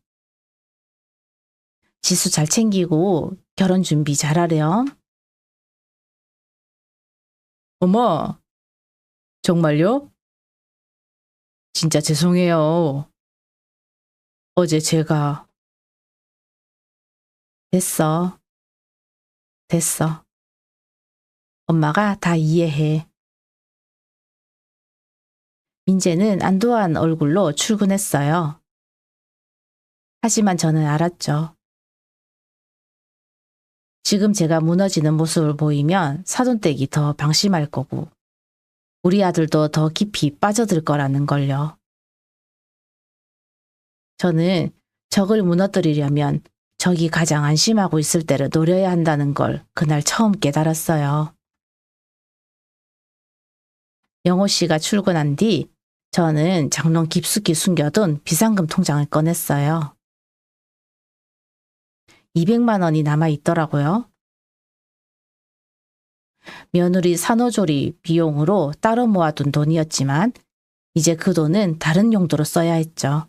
S1: 지수 잘 챙기고 결혼 준비 잘하렴. 엄마, 정말요? 진짜 죄송해요. 어제 제가... 됐어. 엄마가 다 이해해. 민재는 안도한 얼굴로 출근했어요. 하지만 저는 알았죠. 지금 제가 무너지는 모습을 보이면 사돈댁이 더 방심할 거고 우리 아들도 더 깊이 빠져들 거라는 걸요. 저는 적을 무너뜨리려면 저기 가장 안심하고 있을 때를 노려야 한다는 걸 그날 처음 깨달았어요. 영호 씨가 출근한 뒤 저는 장롱 깊숙이 숨겨둔 비상금 통장을 꺼냈어요. 200만 원이 남아 있더라고요. 며느리 산후조리 비용으로 따로 모아둔 돈이었지만 이제 그 돈은 다른 용도로 써야 했죠.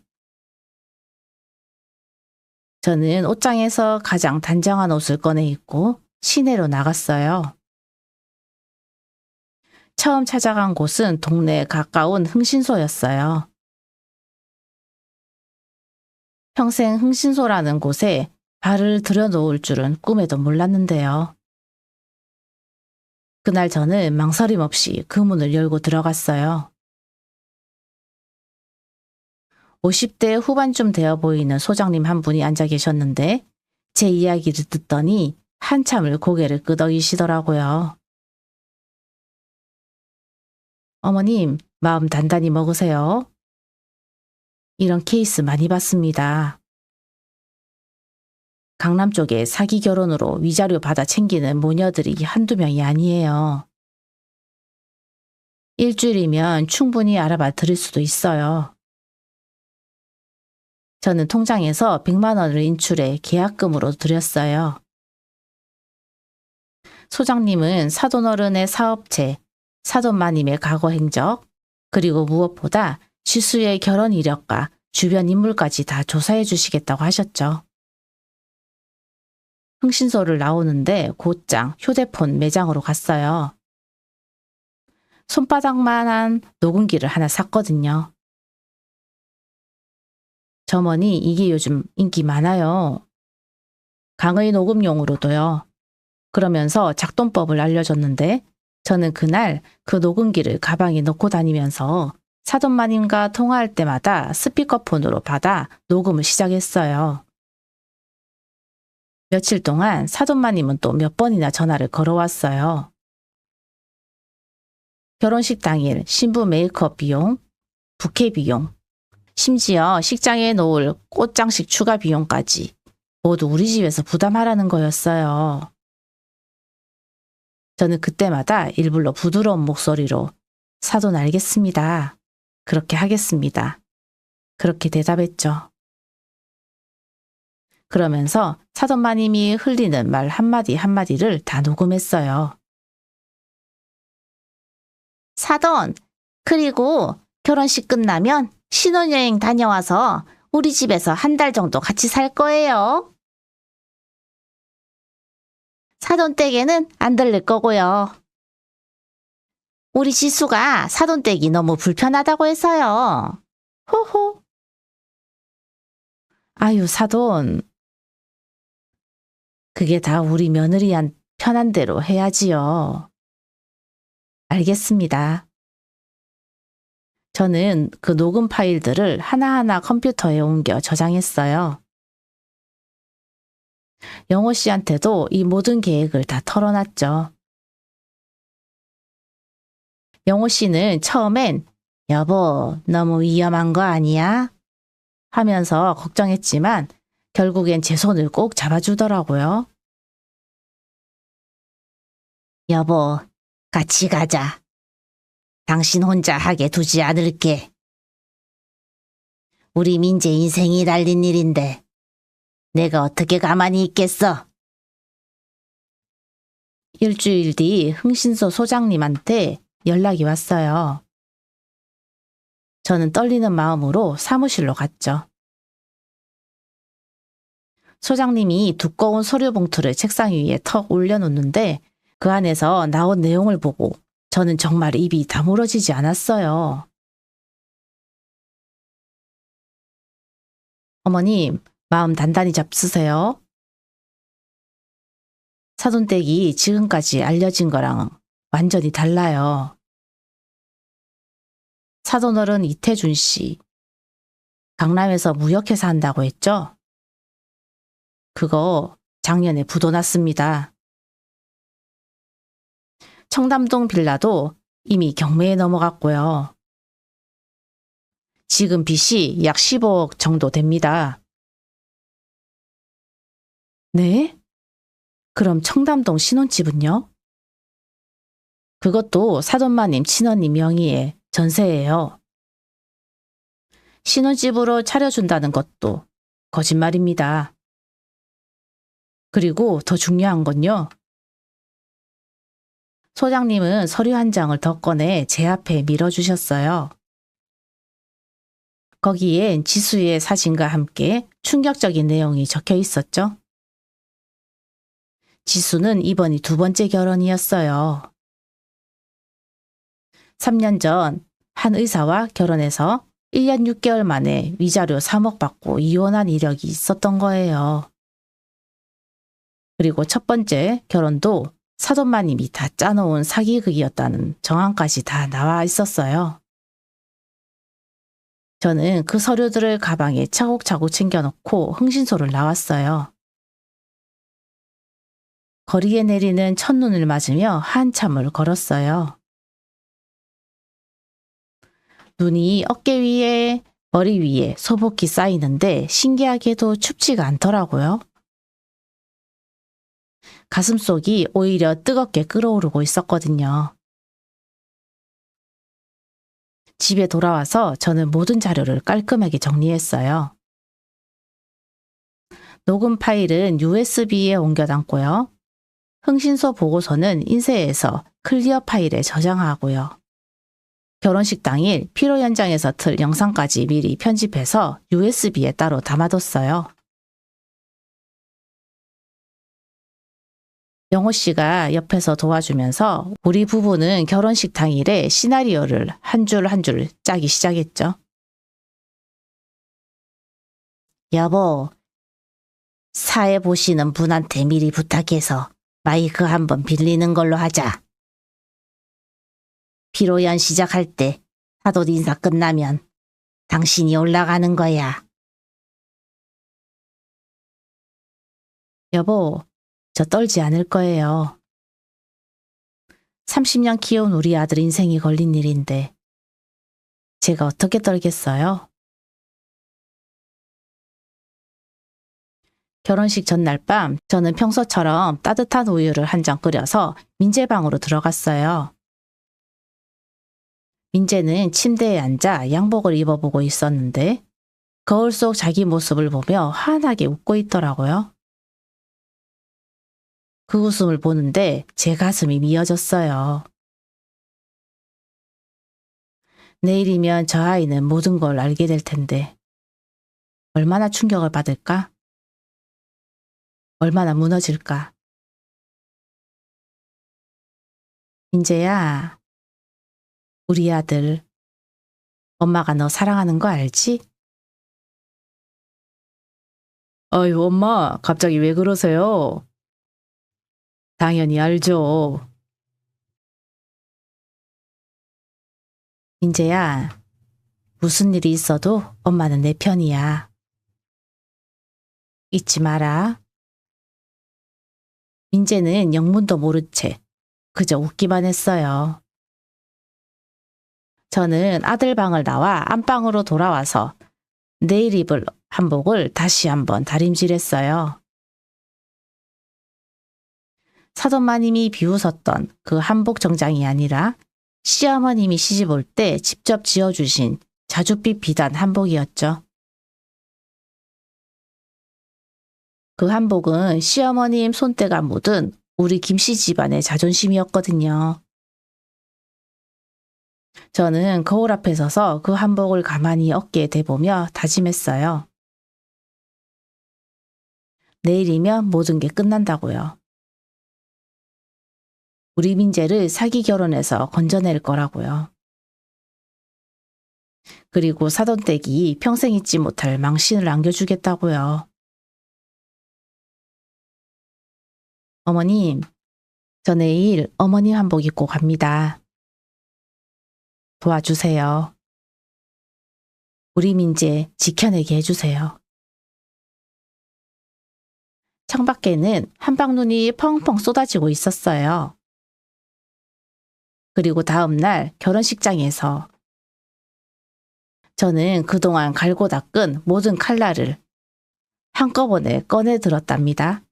S1: 저는 옷장에서 가장 단정한 옷을 꺼내 입고 시내로 나갔어요. 처음 찾아간 곳은 동네에 가까운 흥신소였어요. 평생 흥신소라는 곳에 발을 들여놓을 줄은 꿈에도 몰랐는데요. 그날 저는 망설임 없이 그 문을 열고 들어갔어요. 50대 후반쯤 되어 보이는 소장님 한 분이 앉아 계셨는데 제 이야기를 듣더니 한참을 고개를 끄덕이시더라고요. 어머님, 마음 단단히 먹으세요. 이런 케이스 많이 봤습니다. 강남 쪽에 사기 결혼으로 위자료 받아 챙기는 모녀들이 한두 명이 아니에요. 일주일이면 충분히 알아봐 드릴 수도 있어요. 저는 통장에서 100만 원을 인출해 계약금으로 드렸어요. 소장님은 사돈어른의 사업체, 사돈마님의 과거 행적, 그리고 무엇보다 지수의 결혼 이력과 주변 인물까지 다 조사해 주시겠다고 하셨죠. 흥신소를 나오는데 곧장 휴대폰 매장으로 갔어요. 손바닥만한 녹음기를 하나 샀거든요. 점원이 이게 요즘 인기 많아요. 강의 녹음용으로도요. 그러면서 작동법을 알려줬는데 저는 그날 그 녹음기를 가방에 넣고 다니면서 사돈마님과 통화할 때마다 스피커폰으로 받아 녹음을 시작했어요. 며칠 동안 사돈마님은 또 몇 번이나 전화를 걸어왔어요. 결혼식 당일 신부 메이크업 비용, 부케 비용, 심지어 식장에 놓을 꽃장식 추가 비용까지 모두 우리 집에서 부담하라는 거였어요. 저는 그때마다 일부러 부드러운 목소리로 사돈 알겠습니다. 그렇게 하겠습니다. 그렇게 대답했죠. 그러면서 사돈마님이 흘리는 말 한마디 한마디를 다 녹음했어요.
S2: 사돈, 그리고 결혼식 끝나면 신혼여행 다녀와서 우리 집에서 한 달 정도 같이 살 거예요. 사돈 댁에는 안 들릴 거고요. 우리 지수가 사돈 댁이 너무 불편하다고 해서요. 호호.
S1: 아유, 사돈. 그게 다 우리 며느리한 편한 대로 해야지요. 알겠습니다. 저는 그 녹음 파일들을 하나하나 컴퓨터에 옮겨 저장했어요. 영호 씨한테도 이 모든 계획을 다 털어놨죠. 영호 씨는 처음엔 여보, 너무 위험한 거 아니야? 하면서 걱정했지만 결국엔 제 손을 꼭 잡아주더라고요.
S2: 여보, 같이 가자. 당신 혼자 하게 두지 않을게. 우리 민재 인생이 달린 일인데 내가 어떻게 가만히 있겠어?
S1: 일주일 뒤 흥신소 소장님한테 연락이 왔어요. 저는 떨리는 마음으로 사무실로 갔죠. 소장님이 두꺼운 서류 봉투를 책상 위에 턱 올려놓는데 그 안에서 나온 내용을 보고 저는 정말 입이 다물어지지 않았어요. 어머님, 마음 단단히 잡수세요. 사돈댁이 지금까지 알려진 거랑 완전히 달라요. 사돈어른 이태준 씨, 강남에서 무역회사 한다고 했죠? 그거 작년에 부도 났습니다. 청담동 빌라도 이미 경매에 넘어갔고요. 지금 빚이 약 15억 정도 됩니다. 네? 그럼 청담동 신혼집은요? 그것도 사돈마님 친언니 명의의 전세예요. 신혼집으로 차려준다는 것도 거짓말입니다. 그리고 더 중요한 건요. 소장님은 서류 한 장을 더 꺼내 제 앞에 밀어주셨어요. 거기엔 지수의 사진과 함께 충격적인 내용이 적혀 있었죠. 지수는 이번이 두 번째 결혼이었어요. 3년 전 한 의사와 결혼해서 1년 6개월 만에 위자료 3억 받고 이혼한 이력이 있었던 거예요. 그리고 첫 번째 결혼도 사돈마님이 다 짜놓은 사기극이었다는 정황까지 다 나와 있었어요. 저는 그 서류들을 가방에 차곡차곡 챙겨놓고 흥신소를 나왔어요. 거리에 내리는 첫눈을 맞으며 한참을 걸었어요. 눈이 어깨 위에, 머리 위에 소복히 쌓이는데 신기하게도 춥지가 않더라고요. 가슴속이 오히려 뜨겁게 끓어오르고 있었거든요. 집에 돌아와서 저는 모든 자료를 깔끔하게 정리했어요. 녹음 파일은 USB에 옮겨 담고요. 흥신소 보고서는 인쇄해서 클리어 파일에 저장하고요. 결혼식 당일 피로 현장에서 틀 영상까지 미리 편집해서 USB에 따로 담아뒀어요. 영호 씨가 옆에서 도와주면서 우리 부부는 결혼식 당일에 시나리오를 한 줄 한 줄 짜기 시작했죠.
S2: 여보, 사회 보시는 분한테 미리 부탁해서 마이크 한번 빌리는 걸로 하자. 피로연 시작할 때 사돈 인사 끝나면 당신이 올라가는 거야.
S1: 여보, 저 떨지 않을 거예요. 30년 키운 우리 아들 인생이 걸린 일인데 제가 어떻게 떨겠어요? 결혼식 전날 밤 저는 평소처럼 따뜻한 우유를 한 잔 끓여서 민재 방으로 들어갔어요. 민재는 침대에 앉아 양복을 입어보고 있었는데 거울 속 자기 모습을 보며 환하게 웃고 있더라고요. 그 웃음을 보는데 제 가슴이 미어졌어요. 내일이면 저 아이는 모든 걸 알게 될 텐데 얼마나 충격을 받을까? 얼마나 무너질까? 민재야, 우리 아들, 엄마가 너 사랑하는 거 알지? 어휴, 엄마, 갑자기 왜 그러세요? 당연히 알죠. 민재야, 무슨 일이 있어도 엄마는 내 편이야. 잊지 마라. 민재는 영문도 모른 채 그저 웃기만 했어요. 저는 아들 방을 나와 안방으로 돌아와서 내일 입을 한복을 다시 한번 다림질했어요. 사돈마님이 비웃었던 그 한복 정장이 아니라 시어머님이 시집 올 때 직접 지어주신 자줏빛 비단 한복이었죠. 그 한복은 시어머님 손때가 묻은 우리 김씨 집안의 자존심이었거든요. 저는 거울 앞에 서서 그 한복을 가만히 어깨에 대보며 다짐했어요. 내일이면 모든 게 끝난다고요. 우리 민재를 사기 결혼해서 건져낼 거라고요. 그리고 사돈댁이 평생 잊지 못할 망신을 안겨주겠다고요. 어머님, 저 내일 어머님 한복 입고 갑니다. 도와주세요. 우리 민재 지켜내게 해주세요. 창밖에는 한방눈이 펑펑 쏟아지고 있었어요. 그리고 다음 날 결혼식장에서 저는 그동안 갈고 닦은 모든 칼날을 한꺼번에 꺼내 들었답니다.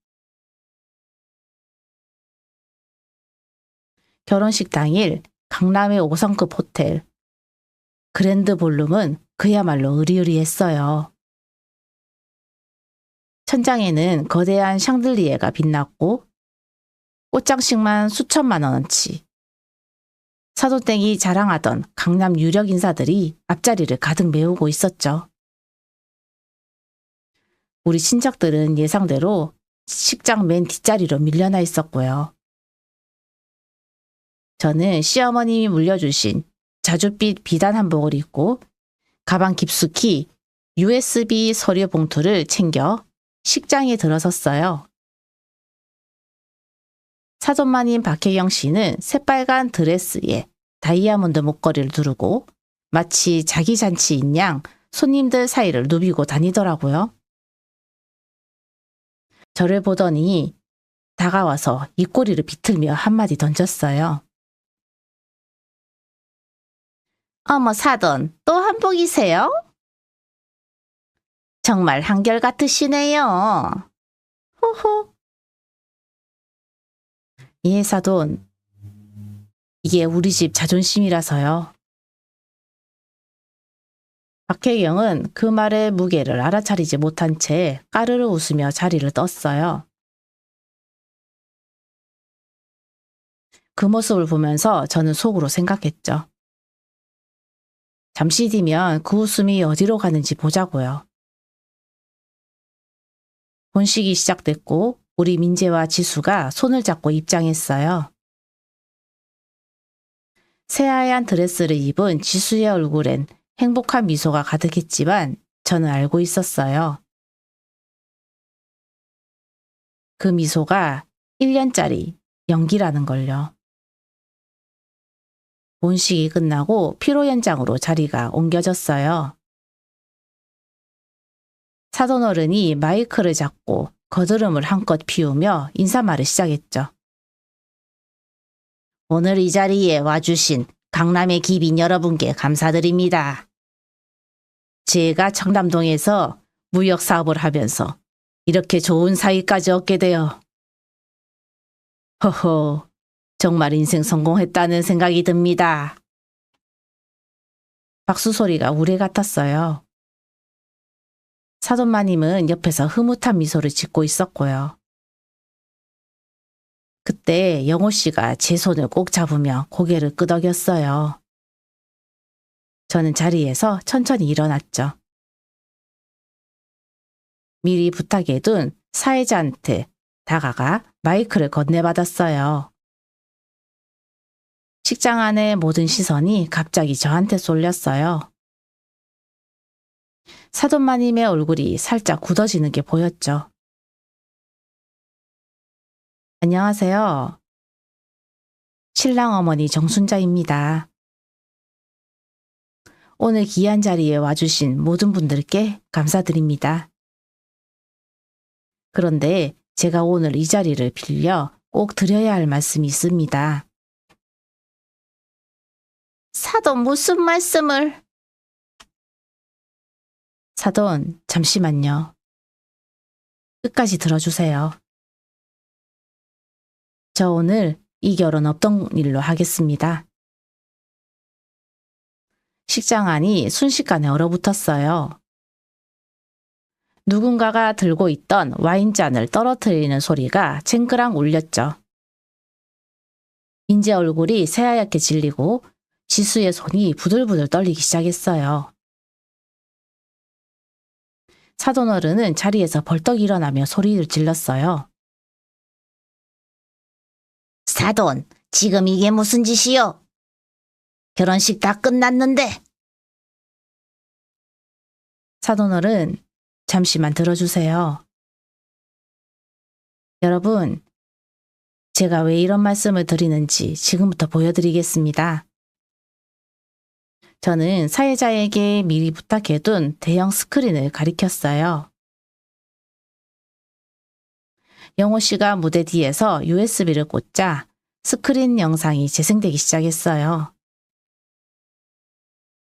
S1: 결혼식 당일 강남의 5성급 호텔 그랜드 볼룸은 그야말로 으리으리했어요. 천장에는 거대한 샹들리에가 빛났고 꽃장식만 수천만 원어치. 사돈댁이 자랑하던 강남 유력 인사들이 앞자리를 가득 메우고 있었죠. 우리 친척들은 예상대로 식장 맨 뒷자리로 밀려나 있었고요. 저는 시어머님이 물려주신 자줏빛 비단 한복을 입고 가방 깊숙이 USB 서류 봉투를 챙겨 식장에 들어섰어요. 사돈마님 박혜경 씨는 새빨간 드레스에 다이아몬드 목걸이를 두르고 마치 자기 잔치인 양 손님들 사이를 누비고 다니더라고요. 저를 보더니 다가와서 입꼬리를 비틀며 한마디 던졌어요. 어머 사돈, 또 한복이세요? 정말 한결같으시네요. 호호. 예, 사돈. 이게 우리 집 자존심이라서요. 박혜경은 그 말의 무게를 알아차리지 못한 채 까르르 웃으며 자리를 떴어요. 그 모습을 보면서 저는 속으로 생각했죠. 잠시 뒤면 그 웃음이 어디로 가는지 보자고요. 본식이 시작됐고 우리 민재와 지수가 손을 잡고 입장했어요. 새하얀 드레스를 입은 지수의 얼굴엔 행복한 미소가 가득했지만 저는 알고 있었어요. 그 미소가 1년짜리 연기라는 걸요. 본식이 끝나고 피로 연장으로 자리가 옮겨졌어요. 사돈 어른이 마이크를 잡고 거드름을 한껏 피우며 인사말을 시작했죠. 오늘 이 자리에 와주신 강남의 기빈 여러분께 감사드립니다. 제가 청담동에서 무역 사업을 하면서 이렇게 좋은 사이까지 얻게 되어 허허, 정말 인생 성공했다는 생각이 듭니다. 박수 소리가 우레 같았어요. 사돈마님은 옆에서 흐뭇한 미소를 짓고 있었고요. 그때 영호 씨가 제 손을 꼭 잡으며 고개를 끄덕였어요. 저는 자리에서 천천히 일어났죠. 미리 부탁해둔 사회자한테 다가가 마이크를 건네받았어요. 식장 안의 모든 시선이 갑자기 저한테 쏠렸어요. 사돈마님의 얼굴이 살짝 굳어지는 게 보였죠. 안녕하세요. 신랑 어머니 정순자입니다. 오늘 귀한 자리에 와주신 모든 분들께 감사드립니다. 그런데 제가 오늘 이 자리를 빌려 꼭 드려야 할 말씀이 있습니다.
S2: 사돈 무슨 말씀을?
S1: 사돈, 잠시만요. 끝까지 들어주세요. 저 오늘 이 결혼 없던 일로 하겠습니다. 식장 안이 순식간에 얼어붙었어요. 누군가가 들고 있던 와인잔을 떨어뜨리는 소리가 쟁그랑 울렸죠. 민재 얼굴이 새하얗게 질리고 지수의 손이 부들부들 떨리기 시작했어요. 사돈 어른은 자리에서 벌떡 일어나며 소리를 질렀어요.
S2: 사돈, 지금 이게 무슨 짓이요? 결혼식 다 끝났는데.
S1: 사돈 어른, 잠시만 들어주세요. 여러분, 제가 왜 이런 말씀을 드리는지 지금부터 보여드리겠습니다. 저는 사회자에게 미리 부탁해둔 대형 스크린을 가리켰어요. 영호 씨가 무대 뒤에서 USB를 꽂자 스크린 영상이 재생되기 시작했어요.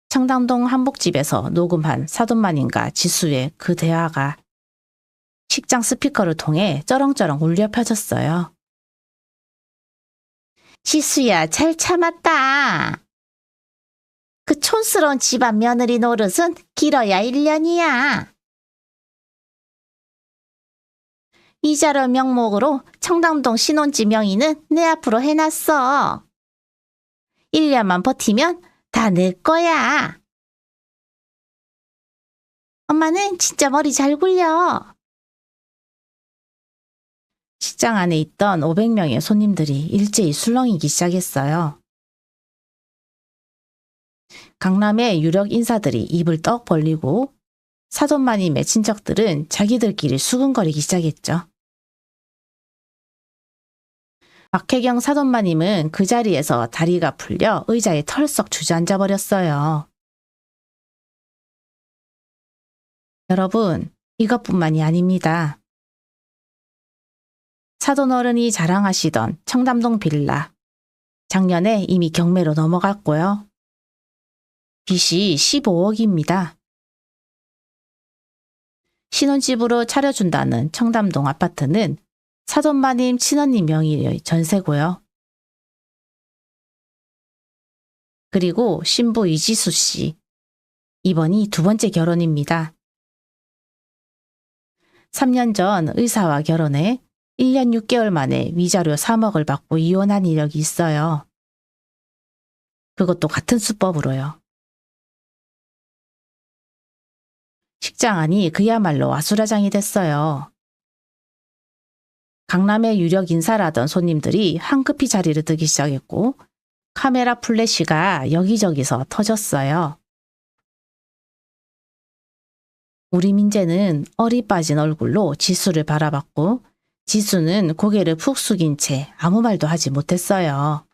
S1: 청담동 한복집에서 녹음한 사돈마님과 지수의 그 대화가 식장 스피커를 통해 쩌렁쩌렁 울려 펴졌어요.
S2: 지수야, 잘 참았다. 그 촌스러운 집안 며느리 노릇은 길어야 1년이야. 이자료 명목으로 청담동 신혼집 명의는 내 앞으로 해놨어. 1년만 버티면 다 내 거야. 엄마는 진짜 머리 잘 굴려.
S1: 식장 안에 있던 500명의 손님들이 일제히 술렁이기 시작했어요. 강남의 유력 인사들이 입을 떡 벌리고 사돈마님의 친척들은 자기들끼리 수근거리기 시작했죠. 박혜경 사돈마님은 그 자리에서 다리가 풀려 의자에 털썩 주저앉아 버렸어요. 여러분, 이것뿐만이 아닙니다. 사돈어른이 자랑하시던 청담동 빌라. 작년에 이미 경매로 넘어갔고요. 빚이 15억입니다. 신혼집으로 차려준다는 청담동 아파트는 사돈마님 친언니 명의의 전세고요. 그리고 신부 이지수 씨. 이번이 두 번째 결혼입니다. 3년 전 의사와 결혼해 1년 6개월 만에 위자료 3억을 받고 이혼한 이력이 있어요. 그것도 같은 수법으로요. 식장 안이 그야말로 아수라장이 됐어요. 강남의 유력 인사라던 손님들이 황급히 자리를 뜨기 시작했고 카메라 플래시가 여기저기서 터졌어요. 우리 민재는 어리 빠진 얼굴로 지수를 바라봤고 지수는 고개를 푹 숙인 채 아무 말도 하지 못했어요.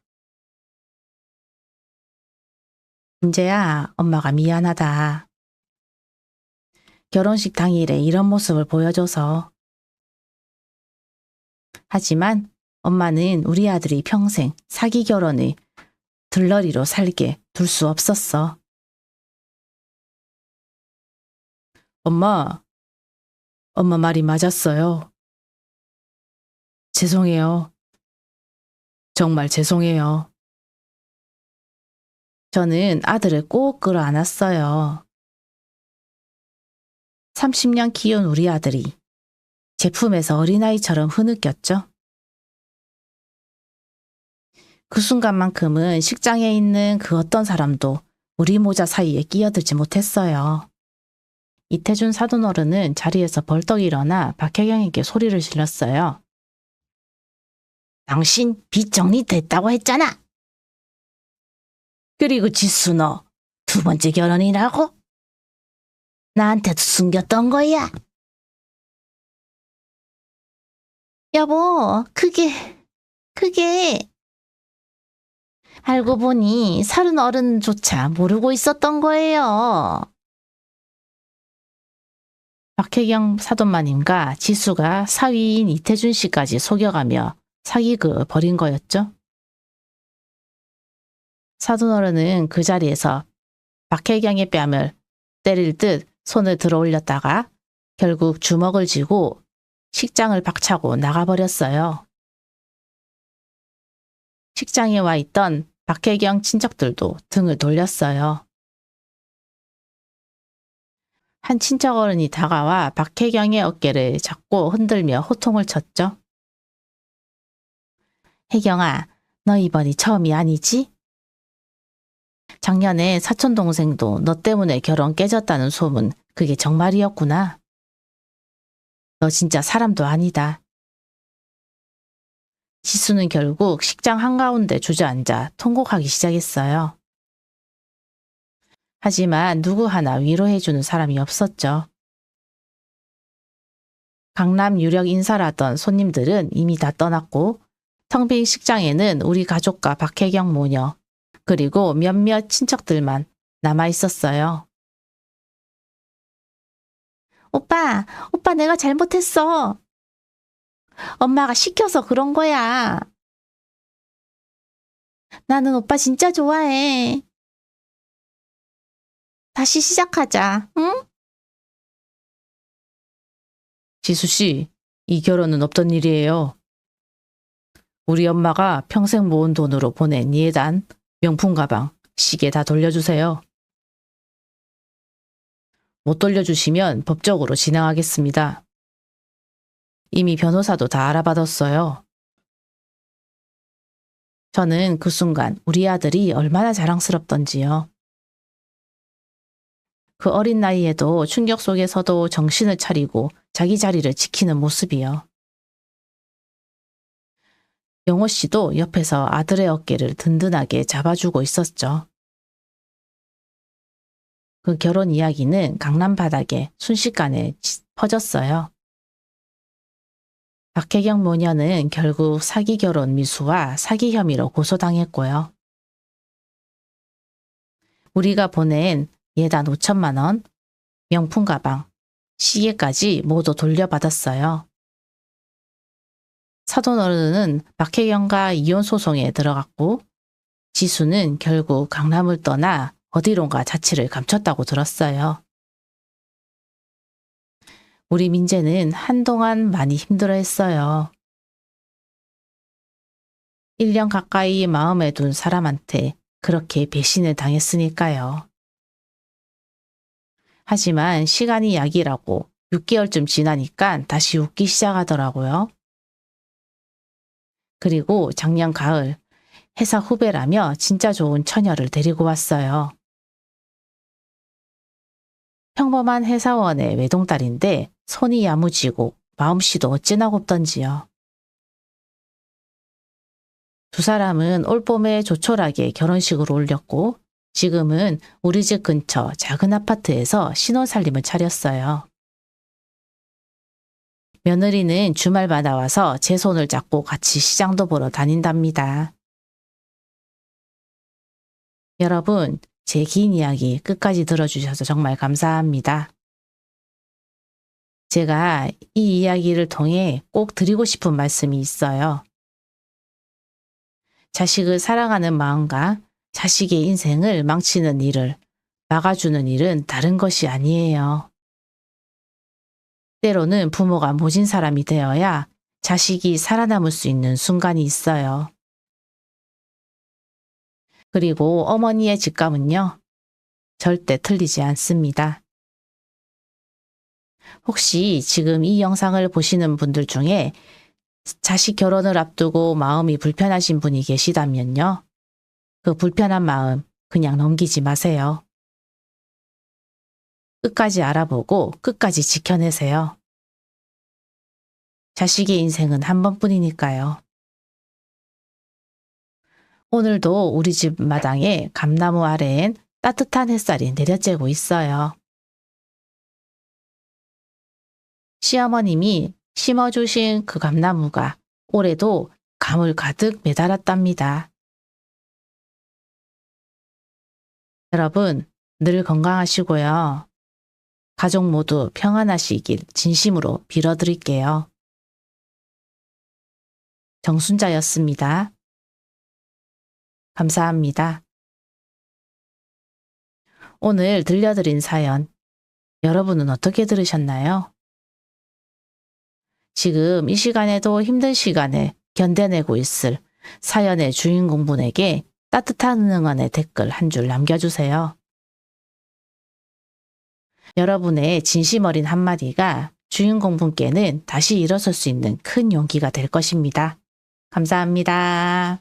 S1: 민재야, 엄마가 미안하다. 결혼식 당일에 이런 모습을 보여줘서. 하지만 엄마는 우리 아들이 평생 사기 결혼을 들러리로 살게 둘 수 없었어. 엄마 말이 맞았어요. 죄송해요. 정말 죄송해요. 저는 아들을 꼭 끌어안았어요. 30년 키운 우리 아들이 제품에서 어린아이처럼 흐느꼈죠. 그 순간만큼은 식장에 있는 그 어떤 사람도 우리 모자 사이에 끼어들지 못했어요. 이태준 사돈어른은 자리에서 벌떡 일어나 박혜경에게 소리를 질렀어요.
S2: 당신 빚 정리됐다고 했잖아. 그리고 지수 너 두 번째 결혼이라고? 나한테도 숨겼던 거야. 여보, 그게 알고 보니 서른 어른조차 모르고 있었던 거예요.
S1: 박혜경 사돈마님과 지수가 사위인 이태준 씨까지 속여가며 사기극을 벌인 거였죠. 사돈어른은 그 자리에서 박혜경의 뺨을 때릴 듯 손을 들어 올렸다가 결국 주먹을 쥐고 식장을 박차고 나가버렸어요. 식장에 와 있던 박혜경 친척들도 등을 돌렸어요. 한 친척 어른이 다가와 박혜경의 어깨를 잡고 흔들며 호통을 쳤죠. 혜경아, 너 이번이 처음이 아니지? 작년에 사촌 동생도 너 때문에 결혼 깨졌다는 소문, 그게 정말이었구나. 너 진짜 사람도 아니다. 지수는 결국 식장 한가운데 주저앉아 통곡하기 시작했어요. 하지만 누구 하나 위로해주는 사람이 없었죠. 강남 유력 인사라던 손님들은 이미 다 떠났고 텅 빈 식장에는 우리 가족과 박혜경 모녀 그리고 몇몇 친척들만 남아 있었어요.
S2: 오빠 내가 잘못했어. 엄마가 시켜서 그런 거야. 나는 오빠 진짜 좋아해. 다시 시작하자, 응?
S1: 지수 씨, 이 결혼은 없던 일이에요. 우리 엄마가 평생 모은 돈으로 보낸 예단, 명품 가방, 시계 다 돌려주세요. 못 돌려주시면 법적으로 진행하겠습니다. 이미 변호사도 다 알아받았어요. 저는 그 순간 우리 아들이 얼마나 자랑스럽던지요. 그 어린 나이에도 충격 속에서도 정신을 차리고 자기 자리를 지키는 모습이요. 영호 씨도 옆에서 아들의 어깨를 든든하게 잡아주고 있었죠. 그 결혼 이야기는 강남 바닥에 순식간에 퍼졌어요. 박혜경 모녀는 결국 사기 결혼 미수와 사기 혐의로 고소당했고요. 우리가 보낸 예단 5천만 원, 명품 가방, 시계까지 모두 돌려받았어요. 사돈 어른은 박혜경과 이혼 소송에 들어갔고 지수는 결국 강남을 떠나 어디론가 자취를 감췄다고 들었어요. 우리 민재는 한동안 많이 힘들어했어요. 1년 가까이 마음에 둔 사람한테 그렇게 배신을 당했으니까요. 하지만 시간이 약이라고 6개월쯤 지나니까 다시 웃기 시작하더라고요. 그리고 작년 가을 회사 후배라며 진짜 좋은 처녀를 데리고 왔어요. 평범한 회사원의 외동딸인데 손이 야무지고 마음씨도 어찌나 곱던지요. 두 사람은 올봄에 조촐하게 결혼식을 올렸고 지금은 우리 집 근처 작은 아파트에서 신혼살림을 차렸어요. 며느리는 주말마다 와서 제 손을 잡고 같이 시장도 보러 다닌답니다. 여러분, 제 긴 이야기 끝까지 들어주셔서 정말 감사합니다. 제가 이 이야기를 통해 꼭 드리고 싶은 말씀이 있어요. 자식을 사랑하는 마음과 자식의 인생을 망치는 일을 막아주는 일은 다른 것이 아니에요. 때로는 부모가 모진 사람이 되어야 자식이 살아남을 수 있는 순간이 있어요. 그리고 어머니의 직감은요, 절대 틀리지 않습니다. 혹시 지금 이 영상을 보시는 분들 중에 자식 결혼을 앞두고 마음이 불편하신 분이 계시다면요, 그 불편한 마음 그냥 넘기지 마세요. 끝까지 알아보고 끝까지 지켜내세요. 자식의 인생은 한 번뿐이니까요. 오늘도 우리 집 마당에 감나무 아래엔 따뜻한 햇살이 내려쬐고 있어요. 시어머님이 심어주신 그 감나무가 올해도 감을 가득 매달았답니다. 여러분, 늘 건강하시고요. 가족 모두 평안하시길 진심으로 빌어드릴게요. 정순자였습니다. 감사합니다. 오늘 들려드린 사연, 여러분은 어떻게 들으셨나요? 지금 이 시간에도 힘든 시간을 견뎌내고 있을 사연의 주인공분에게 따뜻한 응원의 댓글 한 줄 남겨주세요. 여러분의 진심 어린 한마디가 주인공분께는 다시 일어설 수 있는 큰 용기가 될 것입니다. 감사합니다.